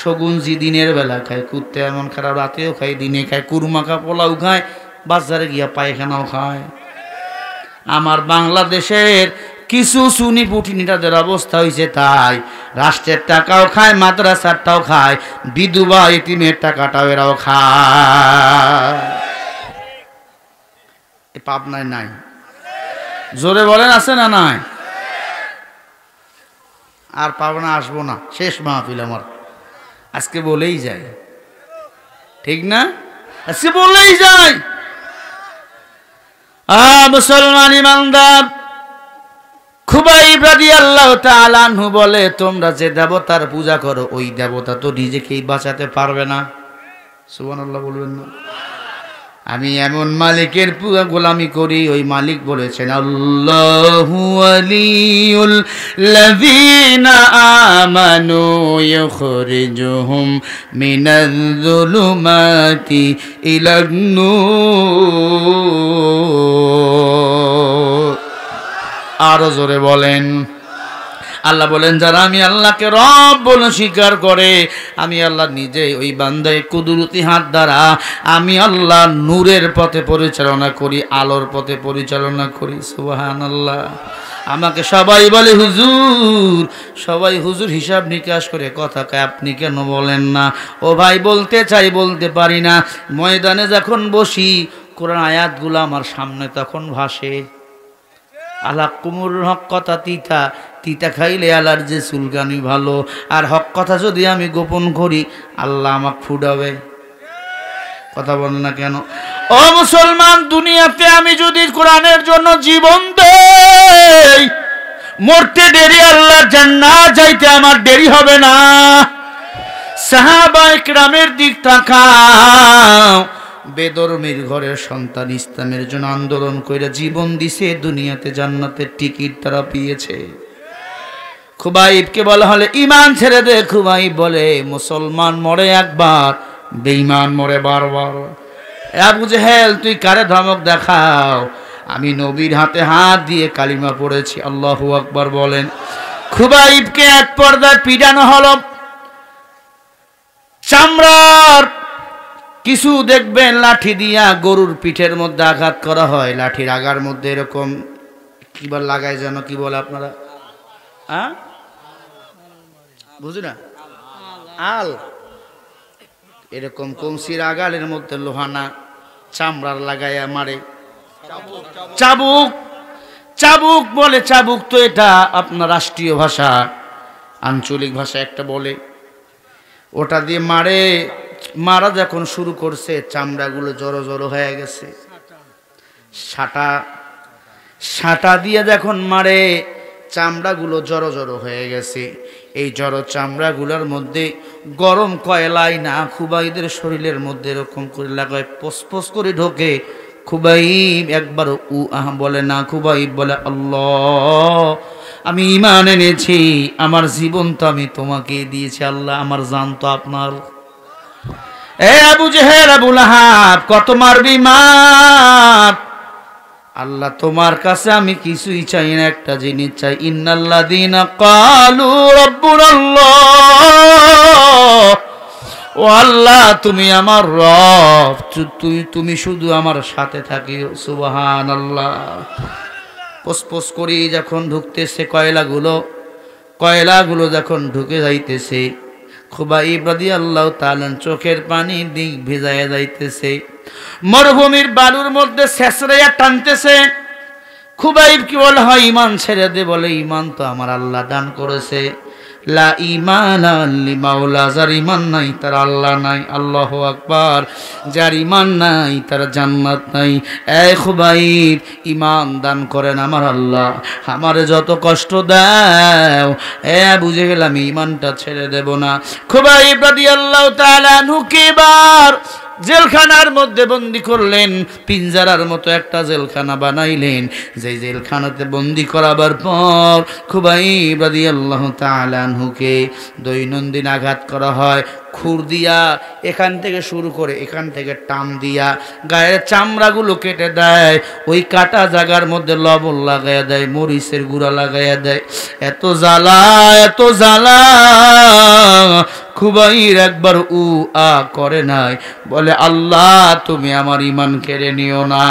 S1: শগুনজি দিনের বেলা খায়। কুত্তে এমন খারাপ, রাতেও খায়, দিনে খায়, কুরমা খা, পোলাও খায়, বাজারে গিয়া পায়খানাও খায়। আমার বাংলাদেশের কিছু সুনি পুটিনিটাদের অবস্থা হয়েছে তাই। রাষ্ট্রের টাকাও খায়, মাদ্রাসারটাও খায়, বিধবা ইতিমের টাকাটাও এরাও খায়। এ পাবনায় নাই? জোরে বলেন আছে না নাই? আর পাবনা আসবো না, শেষ মাহফিল আমার। আজকে বলেই যায়, ঠিক না? আজকে বলেই যায়। মুসলমান ইমানদার, খুবাইব রাদিয়াল্লাহু তাআলা আনহু বলে তোমরা যে দেবতার পূজা করো ওই দেবতা তো নিজেকেই বাঁচাতে পারবে না। সুবহানাল্লাহ বলবেন না? আমি এমন মালিকের গোলামি করি, ওই মালিক বলেছেন আল্লাহু ওয়ালিউল লাযিনা আমানু ইখরিজুহুম মিনাজ যুলুমাতি ইলান নূর। আরো জোরে বলেন। আল্লাহ বলেন যারা আমি আল্লাহকে রব বলে স্বীকার করে, আমি আল্লাহ নিজে ওই বান্দায় কুদরতি হাত দ্বারা আমি আল্লাহ নূরের পথে পরিচালনা করি, আলোর পথে পরিচালনা করি। সুবহানাল্লাহ। আমাকে সবাই বলে হুজুর, সবাই হুজুর হিসাব নিকাশ করে কথা কয়, আপনি কেন বলেন না? ও ভাই বলতে চাই, বলতে পারি না। ময়দানে যখন বসি কোরআন আয়াতগুলো আমার সামনে তখন ভাসে। আল্লাহ কুমুর হক কথা তিতা, তিতা খাইলে আল্লাহর যে চুলকানি ভালো। আর হক কথা যদি আমি গোপন করি আল্লাহ আমাকে ফুডাবে। কথা বলেন না কেন? ও মুসলমান, দুনিয়াতে আমি যদি কোরআনের জন্য জীবন দেই, মরতে দেরি, আল্লাহ জান্নাত যাইতে আমার দেরি হবে না। সাহাবায়ে কেরামের দিক তাকাও, বেদরমির ঘরের সন্তান ইসলামের জন্য আন্দোলন করে জীবন দিছে, দুনিয়াতে জান্নাতের টিকিট তারা পেয়েছে। খুবাইবকে বলা হলে ইমান ছেড়ে দে, খুবাইব বলে মুসলমান মরে একবার, বেঈমান মরে বারবার। আবু জেহেল তুই কারে ধমক দেখাও? আমি নবীর হাতে হাত দিয়ে কালিমা পড়েছি। আল্লাহু আকবার বলেন। খুবাইবকে এক পর্দায় পিটানো হলো। চামড়ার কিছু দেখবেন লাঠি দিয়া গরুর পিঠের মধ্যে আঘাত করা হয়, লাঠির আগার মধ্যে এরকম কিবার লাগায় যেন, কি বলে আপনারা? বুঝি না? আল। এরকম কংসির আগালের মধ্যে লোহানা চামড়ার লাগাইয়া মারে। চাবুক, চাবুক বলে। চাবুক তো এটা আপনার রাষ্ট্রীয় ভাষা, আঞ্চলিক ভাষা একটা বলে। ওটা দিয়ে মারে। মারা যখন শুরু করছে চামড়াগুলো জড়ো জড়ো হয়ে গেছে। সাঁটা দিয়ে যখন মারে চামড়াগুলো জড়ো জড়ো হয়ে গেছে। এই জড়ো চামড়াগুলোর মধ্যে গরম কয়লাই না খুবাইদের শরীরের মধ্যে এরকম করে লাগায় পসপস করে ঢোকে। খুবাইব একবার বলে না, খুবাইব বলে আল্লাহ আমি ঈমান এনেছি, আমার জীবন তো আমি তোমাকে দিয়েছি আল্লাহ, আমার জান তো আপনার। এ আবু জেহেল, আবু লাহাব, কত মারবি মার। আল্লাহ তোমার কাছে আমি কিছুই চাই না, একটা জিনিস চাই। ইন্নাল্লাযীনা ক্বালু রাব্বুনাল্লাহ, ও আল্লাহ তুমি আমার রব, তুমি শুধু আমার সাথে থাকিও। সুবহানাল্লাহ। পোস করি যখন ঢুকতেছে কয়লাগুলো যখন ঢুকে যাইতেছে, খুবাইব রাদিয়াল্লাহু তাআলা চোখের পানি দিক ভিজায়া যাইতেছে, মরুভূমির বালুর মধ্যে ছেঁচড়াইয়া টানতেছে। খুবাইব কি বলে, হয় ঈমান ছেড়ে দে। বলে ঈমান তো আমার আল্লাহ দান করেছে। লা ঈমানা লিল মাওলা, যার ঈমান নাই তার আল্লাহ নাই। আল্লাহু আকবার। যার ঈমান নাই তার জান্নাত নাই। এই খুবাইব, ঈমান দান করেন আমার আল্লাহ, আমারে যত কষ্ট দাও বুঝে গেলাম ঈমানটা ছেড়ে দেব না। খুবাইব রাদিয়াল্লাহু তাআলা আনহুকে এবার জেলখানার মধ্যে বন্দি করলেন, পিঞ্জারার মতো একটা জেলখানা বানাইলেন। যে জেলখানাতে বন্দি করাবার পর খুবাইব রাদিয়াল্লাহু তাআলা আনহুকে দৈনন্দিন আঘাত করা হয় খুর দিয়া, এখান থেকে শুরু করে এখান থেকে টান দিয়া গায়ের চামড়াগুলো কেটে দেয়। ওই কাটা জায়গার মধ্যে লবণ লাগাইয়া দেয়, মরিচের গুঁড়া লাগাইয়া দেয়। এত জ্বালা, এত জ্বালা, খুবাইব একবার আ করে নাই। বলে আল্লাহ তুমি আমার ঈমান কেড়ে নিও না।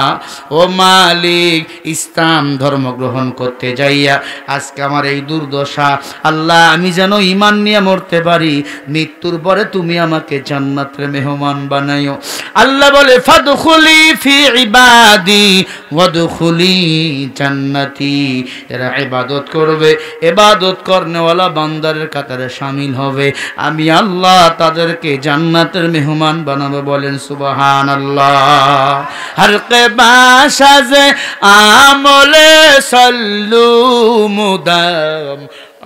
S1: ও মালিক, ইসলাম ধর্ম গ্রহণ করতে যাইয়া আজকে আমার এই দুর্দশা। আল্লাহ আমি যেন ঈমান নিয়ে মরতে পারি, মৃত্যুর পরে তুমি আমাকে জান্নাতের মেহমান বানাইও। আল্লাহ বলে ফাদখুলি ফি ইবাদি ওয়াদখুলি জান্নাতি। এরা ইবাদত করবে, ইবাদত করনেওয়ালা বান্দারের কাতারে শামিল হবে, আমি আল্লাহ তাদেরকে জান্নাতের মেহমান বানাবো। বলেন সুবহানাল্লাহ। হরকে বাসাজে আমলে সল্লু মুদাম,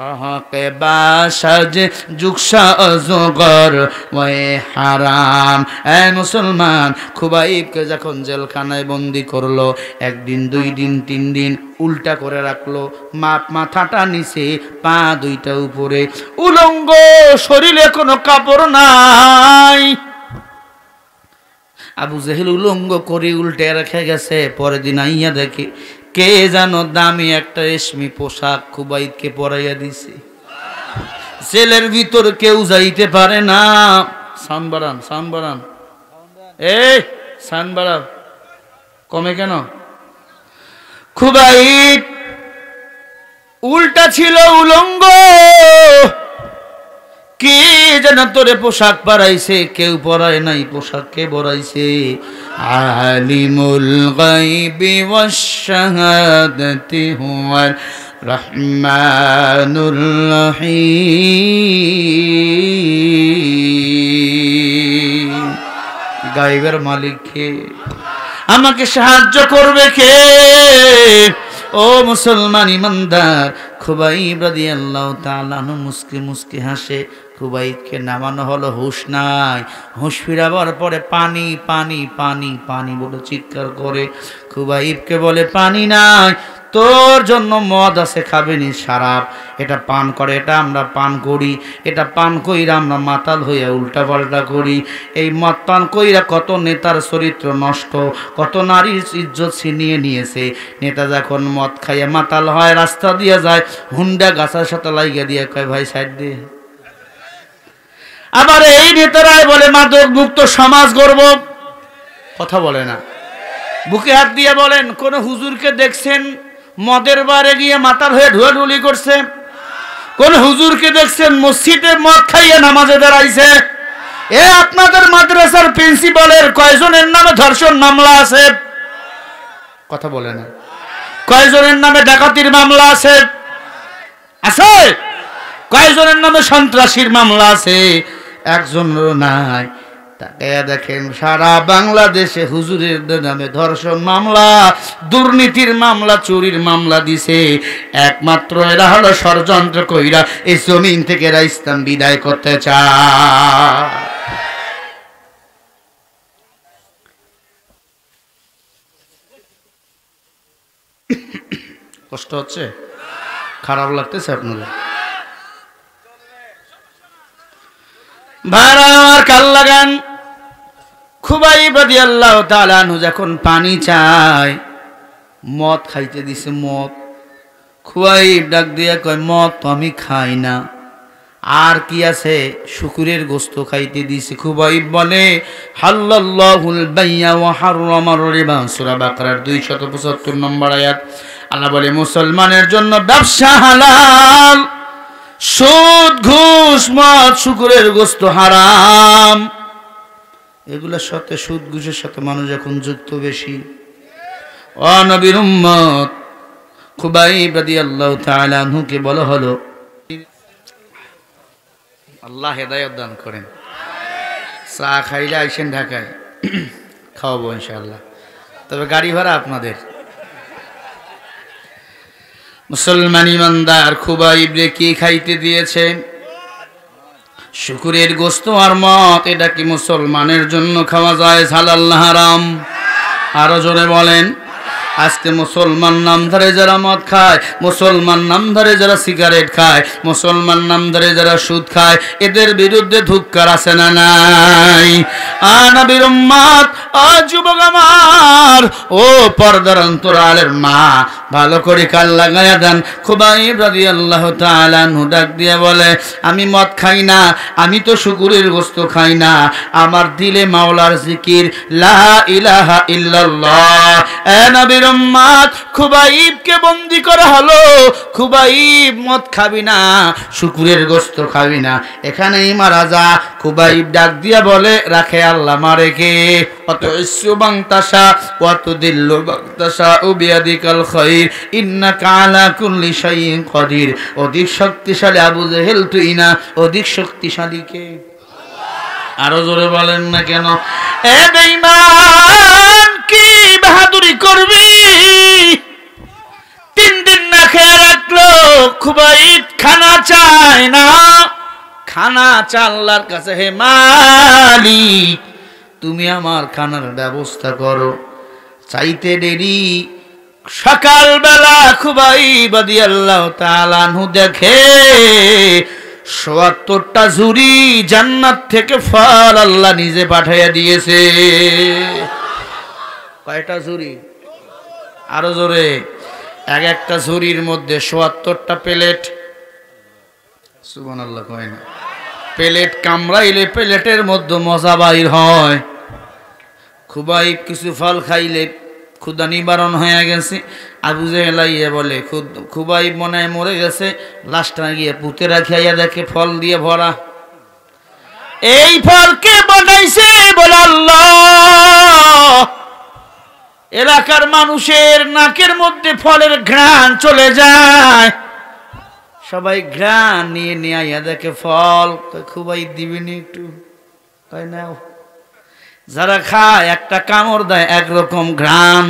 S1: আহাকে বাসাজ জুকসা অজগর ওয়ে হারাম। এ মুসলমান, খুবাইবকে যখন জেলখানায় বন্দি করলো, একদিন, 2 দিন, 3 দিন উল্টা করে রাখলো, মাথাটা নিচে, পা দুইটা উপরে, উলঙ্গ, শরীরে কোনো কাপড় নাই। আবু জেহেল উলঙ্গ করে উল্টে রেখে গেছে। পরের দিন আইয়া দেখে কে জানো দামি একটা রেশমি পোশাক খুবাইবকে পরাইয়া দিছে। জেলের ভিতর কেউ যাইতে পারে না। সাউন্ড বাড়ান, এই সাউন্ড বাড়াও, কমে কেন? খুবাইব উল্টা ছিল, উলঙ্গ। কে যেন তোরে পোশাক পরাইছে, কেউ পরায় নাই, পোশাক কে পরাইছে? আলিমুল গায়বি ওয়াশ শাহাদাতি হুয়ার রহমানুর রহিম। গায়বের মালিক কে? আমাকে সাহায্য করবে কে? ও মুসলমান ইমানদার, খুবাইব রাদিয়াল্লাহু তাআলা আনহু মুস্কি মুস্কি হাসে। খুবাইবকে নামানো হলো, হুঁশ নাই। হুঁশ ফিরাবার পরে পানি পানি পানি পানি বলে চিৎকার করে। খুবাইবকে বলে পানি নাই, তোর জন্য মদ আছে, খাবেনি, শারাব, এটা পান করে, এটা আমরা পান করি, এটা পান কইরা আমরা মাতাল হইয়া উল্টা পাল্টা করি। এই মদ পান কইরা কত নেতার চরিত্র নষ্ট, কত নারীর ইজ্জত ছিনিয়ে নিয়েছে। নেতা যখন মদ খাইয়া মাতাল হয়, রাস্তা দিয়ে যায়, হুন্ডা গাছার সাথে লাইগা দিয়ে কয় ভাই সাইড দিয়ে। আবার এই নেতারাই বলে মাদক মুক্ত সমাজ গড়ব, কথা বলে না। বুকে হাত দিয়ে বলেন, কোন হুজুরকে দেখছেন মদের বারে গিয়ে মাতাল হয়ে ঢুয়াঢুলি করছে? কোন হুজুরকে দেখছেন মসজিদে মদ খাইয়ে নামাজে দাঁড়াইছে? এ আপনাদের মাদ্রাসার প্রিন্সিপালের কয়জনের নামে ধর্ষণ মামলা আছে? কথা বলে না। কয়জনের নামে ডাকাতির মামলা আছে? আছে। কয়জনের নামে সন্ত্রাসীর মামলা আছে? একজনেরও নাই। তাকে দেখেন সারা বাংলাদেশে হুজুরের নামে ধর্ষণ মামলা, দুর্নীতির মামলা, চুরির মামলা দিছে। একমাত্র এরা হলো ষড়যন্ত্র কইরা এই জমিন থেকে এরা ইসলাম বিদায় করতে চায়। কষ্ট হচ্ছে? খারাপ লাগতেছে আপনাদের? ভাইরা আমার কাল লাগান। খুবাইব রাদিয়াল্লাহু তাআলা আনহু যখন পানি চায়, মদ খাইতে দিছে মদ। খুবাইব ডাক দিয়া কয় মদ তো আমি খাই না, আর কি আছে? শুকুরের গোস্ত খাইতে দিছে। খুবাইব বলে হাল্লাল্লাহুল বাইয়া ওয়া হাররামার রিবা, সূরা বাকারার 275 নম্বর আয়াত। আল্লাহ বলে মুসলমানের জন্য ব্যবসা হালাল, সুদ ঘুষ মদ শুকুরের গোস্ত হারাম। এগুলোর সাথে সুদ ঘুষের সাথে মানুষ এখন যুক্ত বেশি। ও নবীর উম্মত, খুবাইব রাদিয়াল্লাহু তাআলা আনহুকে বলা হলো, আল্লাহ হেদায়েত দান করেন। চা খাইলে আইসেন ঢাকায়, খাওয়াবো ইনশাআল্লাহ, তবে গাড়ি ভাড়া আপনাদের। মুসলমান ইমানদার খুবাইব রে কি খাইতে দিয়েছে? শুকুরের গোস্ত আর মদ। এটা কি মুসলমানের জন্য খাওয়া যায়? হালাল না হারাম? আরো জোরে বলেন। আজকে মুসলমান নাম ধরে যারা মদ খায়, মুসলমান নাম ধরে যারা সিগারেট খায়, মুসলমান নাম ধরে যারা সুদ খায়, এদের বিরুদ্ধে ধিক্কার আছে না নাই? নবীর উম্মত, ও যুবক আমার, ও পর্দার অন্তরালের মা, ভালো করে কান লাগায়া দেন। খুবাইব রাদিয়াল্লাহু তাআলা আনহু ডাক দিয়ে বলে, আমি মদ খাই না, আমি তো শুকুরের গোস্ত খাই না, আমার দিলে মাওলার জিকির লা ইলাহা ইল্লাল্লাহ। এ নবীর উম্মত, খুবাইবকে বন্দী করা হলো। খুবাইব মদ খাবি না, শুকুরের গোস্ত খাবি না, এখানেই মারা যা। খুবাইব ডাক দিয়া বলে, রাখে আল্লাহ মারে কে? অত ইসু বাংতাসা অত দিল্লু বাংতাসা ও বিয়াদিকাল খায়র ইন্নাকা আলা কুল্লি শাইইন কাদির। অধিক শক্তিশালী আবু জেহেল তুই না, অধিক শক্তিশালী কে? আরো জোরে বলেন না কেন? এ বেঈমান, কি বাহাদুরি করবি? 3 দিন না খেয়ে রাখলো। খুবাইব খানা চায় না, খানা চা আল্লাহর কাছে, হে মালিক তুমি আমার খানার ব্যবস্থা করো। চাইতে দেরি, সকালবেলা খুবাইব রাদিয়াল্লাহু তাআলা আনহু দেখে ৭৪টা ঝুড়ি জান্নাত থেকে ফল আল্লাহ নিজে পাঠাইয়া দিয়েছে। কয়টা ঝুড়ি? আরো জোরে। এক একটা ঝুড়ির মধ্যে ৭৪টা প্লেট। সুবহানাল্লাহ কয় না? প্লেট কামড়াইলে প্লেটের মধ্যে মজা বাইর হয়। খুবাইব কিছু ফল খাইলে ক্ষুধা নিবারণ হয়ে গেছে। আবু জেহেল আইয়া বলে, খুবাইব মনে হয় মরে গেছে, লাশটা গিয়ে পুঁতে রাখিয়া দেখে ফল দিয়ে ভরা। এই ফল কে বানাইছে? বলে আল্লাহ। এলাকার মানুষের নাকের মধ্যে ফলের ঘ্রাণ চলে যায়, সবাই ঘ্রাণ নিয়ে নিয়ে আইয়া দেখে ফল। খুবাইব দিবেনি একটু? তাই না? যারা খায় একটা কামড় দেয় একরকম ঘ্রাণ,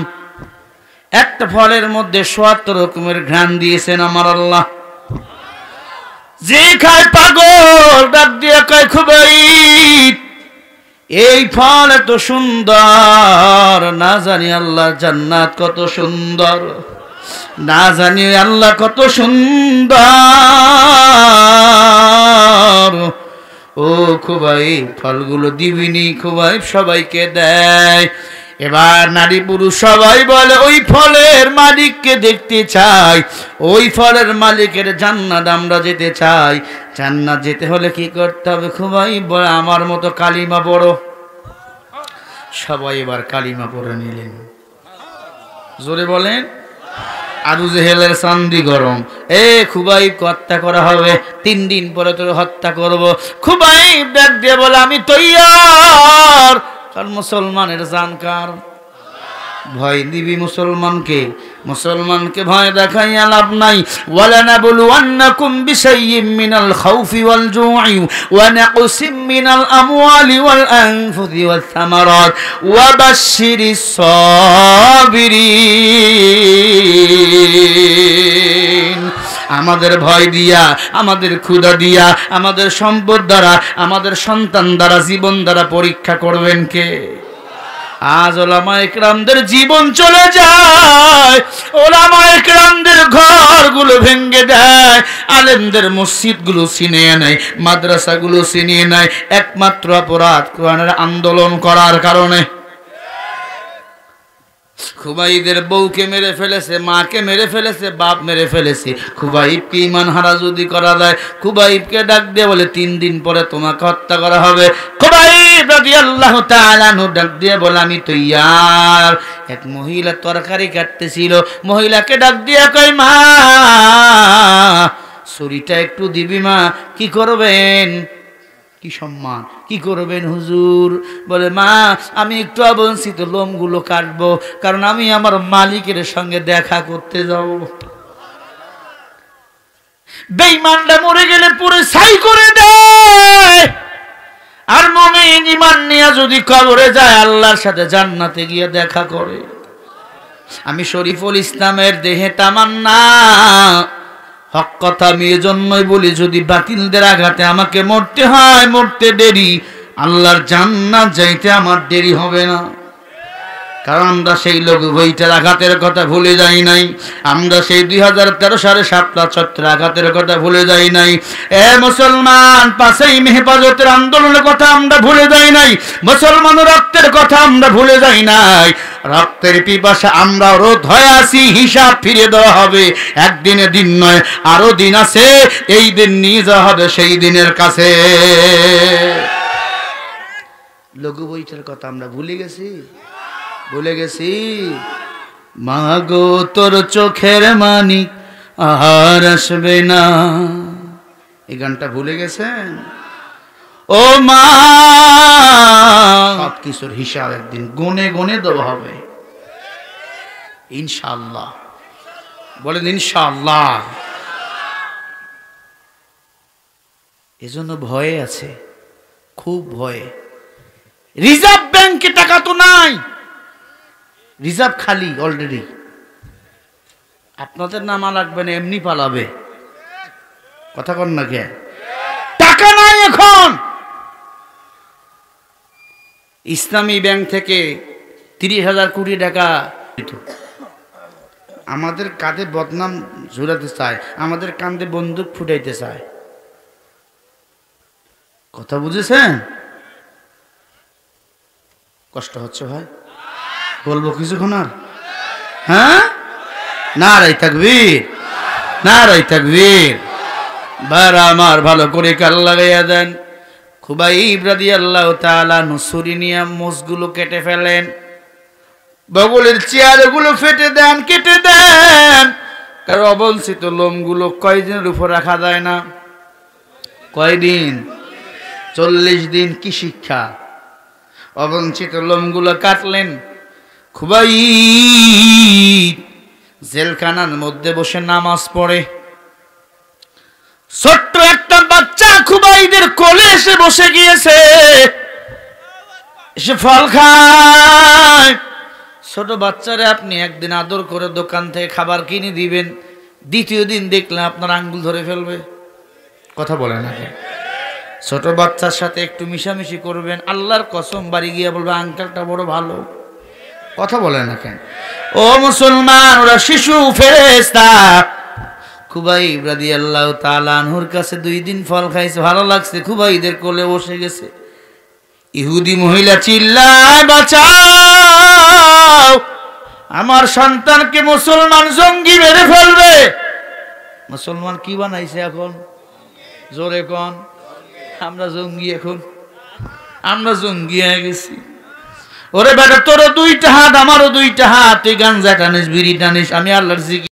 S1: একটা ফলের মধ্যে ৭৪ রকমের ঘ্রাণ দিয়েছেন আমার আল্লাহ। যে খায় পাগল ডাক দিয়ে কয়, খুবাইব এই ফল এত সুন্দর, না জানি আল্লাহ জান্নাত কত সুন্দর, না জানি আল্লাহ কত সুন্দর। ও খুবাইব ফলগুলো দিবিনি? খুবাইব সবাইকে দেয়। এবার নারী পুরুষ সবাই বলে, ওই ফলের মালিককে দেখতে চাই, ওই ফলের মালিকের জান্নাত আমরা যেতে চাই। জান্নাত যেতে হলে কি করতে হবে? খুবাইব বলে, আমার মতো কালিমা পড়ো। সবাই এবার কালিমা পড়ে নিলেন। জোরে বলেন। আবু জেহেলের চান্দি গরম। খুবাইব হত্যা করা হবে, 3 দিন পরে তোর হত্যা করব। খুবাইব ডাক দিয়ে বলে, আমি তৈয়ার। কারণ মুসলমানের জানকার, ভয় দিবি মুসলমানকে? মুসলমানকে ভয় দেখাইয়া লাভ নাই। ওয়ালানাবলুওয়ান্নাকুম বিশাইইম মিনাল খাউফি ওয়াল জু'i ওয়া নাকসিম মিনাল আমওয়ালি ওয়াল আনফুসি ওয়াস সামারাত ওয়া বাশশিরিস সাবিরিন। আমাদের ভয় দিয়া, আমাদের ক্ষুধা দিয়া, আমাদের সম্পদ দ্বারা, আমাদের সন্তান দ্বারা, জীবন দ্বারা পরীক্ষা করবেন কে? আজ ওলামায়ে কেরামদের জীবন চলে যায়, ওলামায়ে কেরামদের ঘরগুলো ভেঙে দেয়, আলেমদের মসজিদগুলো ছিনিয়ে নেয়, মাদ্রাসাগুলো ছিনিয়ে নেয়, একমাত্র অপরাধ কোরআনের আন্দোলন করার কারণে। খুবাইবের বউকে মেরে ফেলেছে, মাকে মেরে ফেলেছে, বাপ মেরে ফেলেছে। খুবাইবকে ঈমান হারা যদি করা যায়, খুবাইবকে ডাক দিয়ে বলে 3 দিন পরে তোমাকে হত্যা করা হবে। খুবাইব রাদিয়াল্লাহু তাআলা আনহু ডাক দিয়ে বলে আমি তৈয়ার। এক মহিলা তরকারি কাটতেছিল, মহিলাকে ডাক দিয়ে কই মা ছুরিটা একটু দিবি মা। কি করবেন? কি সম্মান, কি করবেন হুজুর? বলে মা আমি একটু অবঞ্চিত লোমগুলো কাটবো, কারণ আমি আমার মালিকের সঙ্গে দেখা করতে যাব। বেঈমানটা মরে গেলে পুরো ছাই করে দেয়, আর মুমিন ঈমান নিয়ে যদি কবরে যায় আল্লাহর সাথে জান্নাতে গিয়ে দেখা করে। আমি শরীফুল ইসলামের দেহে তামান্না, হক কথা আমি এজন্যই বলি, যদি বাতিলদের আঘাতে আমাকে মরতে হয়, মরতে দেরি, আল্লাহর জান্নাত যাইতে আমার দেরি হবে না। কারণ আমরা সেই লোক বইটার আঘাতের কথা ভুলে যাই নাই, আমরা সেই 2013 সালে শাপলা চত্বরের আঘাতের কথা ভুলে যাই নাই। এ মুসলমান, 5ই মে হেফাজতের আন্দোলনের কথা আমরা ভুলে যাই নাই, মুসলমানের রক্তের কথা আমরা ভুলে যাই নাই। রক্তের পিপাসা আমরা রোধ হয়ে আছি, হিসাব ফিরে দেওয়া হবে। একদিনে দিন নয়, আরো দিন আছে, এই দিন নিয়ে যাওয়া হবে সেই দিনের কাছে। লঘু বইটার কথা আমরা ভুলে গেছি, ভুলে গেছি। মাগো তোর চোখের মানিক আর আসবে না, এই গানটা ভুলে গেছেন? ও মা সব কিছুর হিসাব একদিন গুনে গুনে দেওয়া হবে ইনশাআল্লাহ। বলেন ইনশাআল্লাহ। এজন্য ভয়ে আছে, খুব ভয়ে। রিজার্ভ ব্যাংকে টাকা তো নাই, রিজার্ভ খালি অলরেডি। আপনাদের নামা লাগবে না, এমনি পালাবে। কথা কন না কে? টাকা নাই এখন। ইসলামী ব্যাংক থেকে 30,000 কোটি টাকা আমাদের কাঁধে বদনাম ঝুরাতে চায়, আমাদের কাঁধে বন্দুক ফুটাইতে চায়। কথা বুঝেছেন? কষ্ট হচ্ছে ভাই, বলবো কিছুক্ষণ আর? হ্যাঁ, নারাই তাকবীর, নারাই তাকবীর। বার আমার ভালো করে কাল লাগাইয়া দেন। খুবাইব রাদিয়াল্লাহু তাআলা ছুরি নিয়ে মোষগুলো কেটে ফেলেন, বগলের চেয়ারগুলো ফেটে দেন, কেটে দেন। কারণ অবঞ্চিত লোমগুলো কয়দিনের উপর রাখা যায় না। কয়দিন? 40 দিন। কি শিক্ষা? অবঞ্চিত লোমগুলো কাটলেন। খুবাইব জেলখানার মধ্যে বসে নামাজ পড়ে। ছোট্ট একটা বাচ্চা খুবাইবের কোলে এসে বসে গিয়েছে, এসে ফল খায়। ছোট বাচ্চারে আপনি একদিন আদর করে দোকান থেকে খাবার কিনে দিবেন, দ্বিতীয় দিন দেখলে আপনার আঙ্গুল ধরে ফেলবে। কথা বলে না? ছোট বাচ্চার সাথে একটু মিশামিশি করবেন, আল্লাহর কসম বাড়ি গিয়ে বলবে আঙ্কেলটা বড় ভালো। কথা বলে না কেন? ও মুসলমান, ওরা শিশু ফেরেশতা। খুবাইব রাদিয়াল্লাহু তাআলা আনহুর কাছে 2 দিন ফল খাইছে, ভালো লাগছে, খুবাইবের কোলে বসে গেছে। ইহুদি মহিলা চিল্লায়, বাঁচাও, আমার সন্তানকে মুসলমান জঙ্গি মেরে ফেলবে। মুসলমান কি বানাইছে এখন? জোরে কোন? আমরা জঙ্গি এখন, আমরা জঙ্গি হয়ে গেছি। ওরে বেটা, তোরও 2টা হাত, আমারও 2টা হাত, তুই গাঞ্জা টানিস, বিড়ি টানিস, আমি আল্লাহর জিকির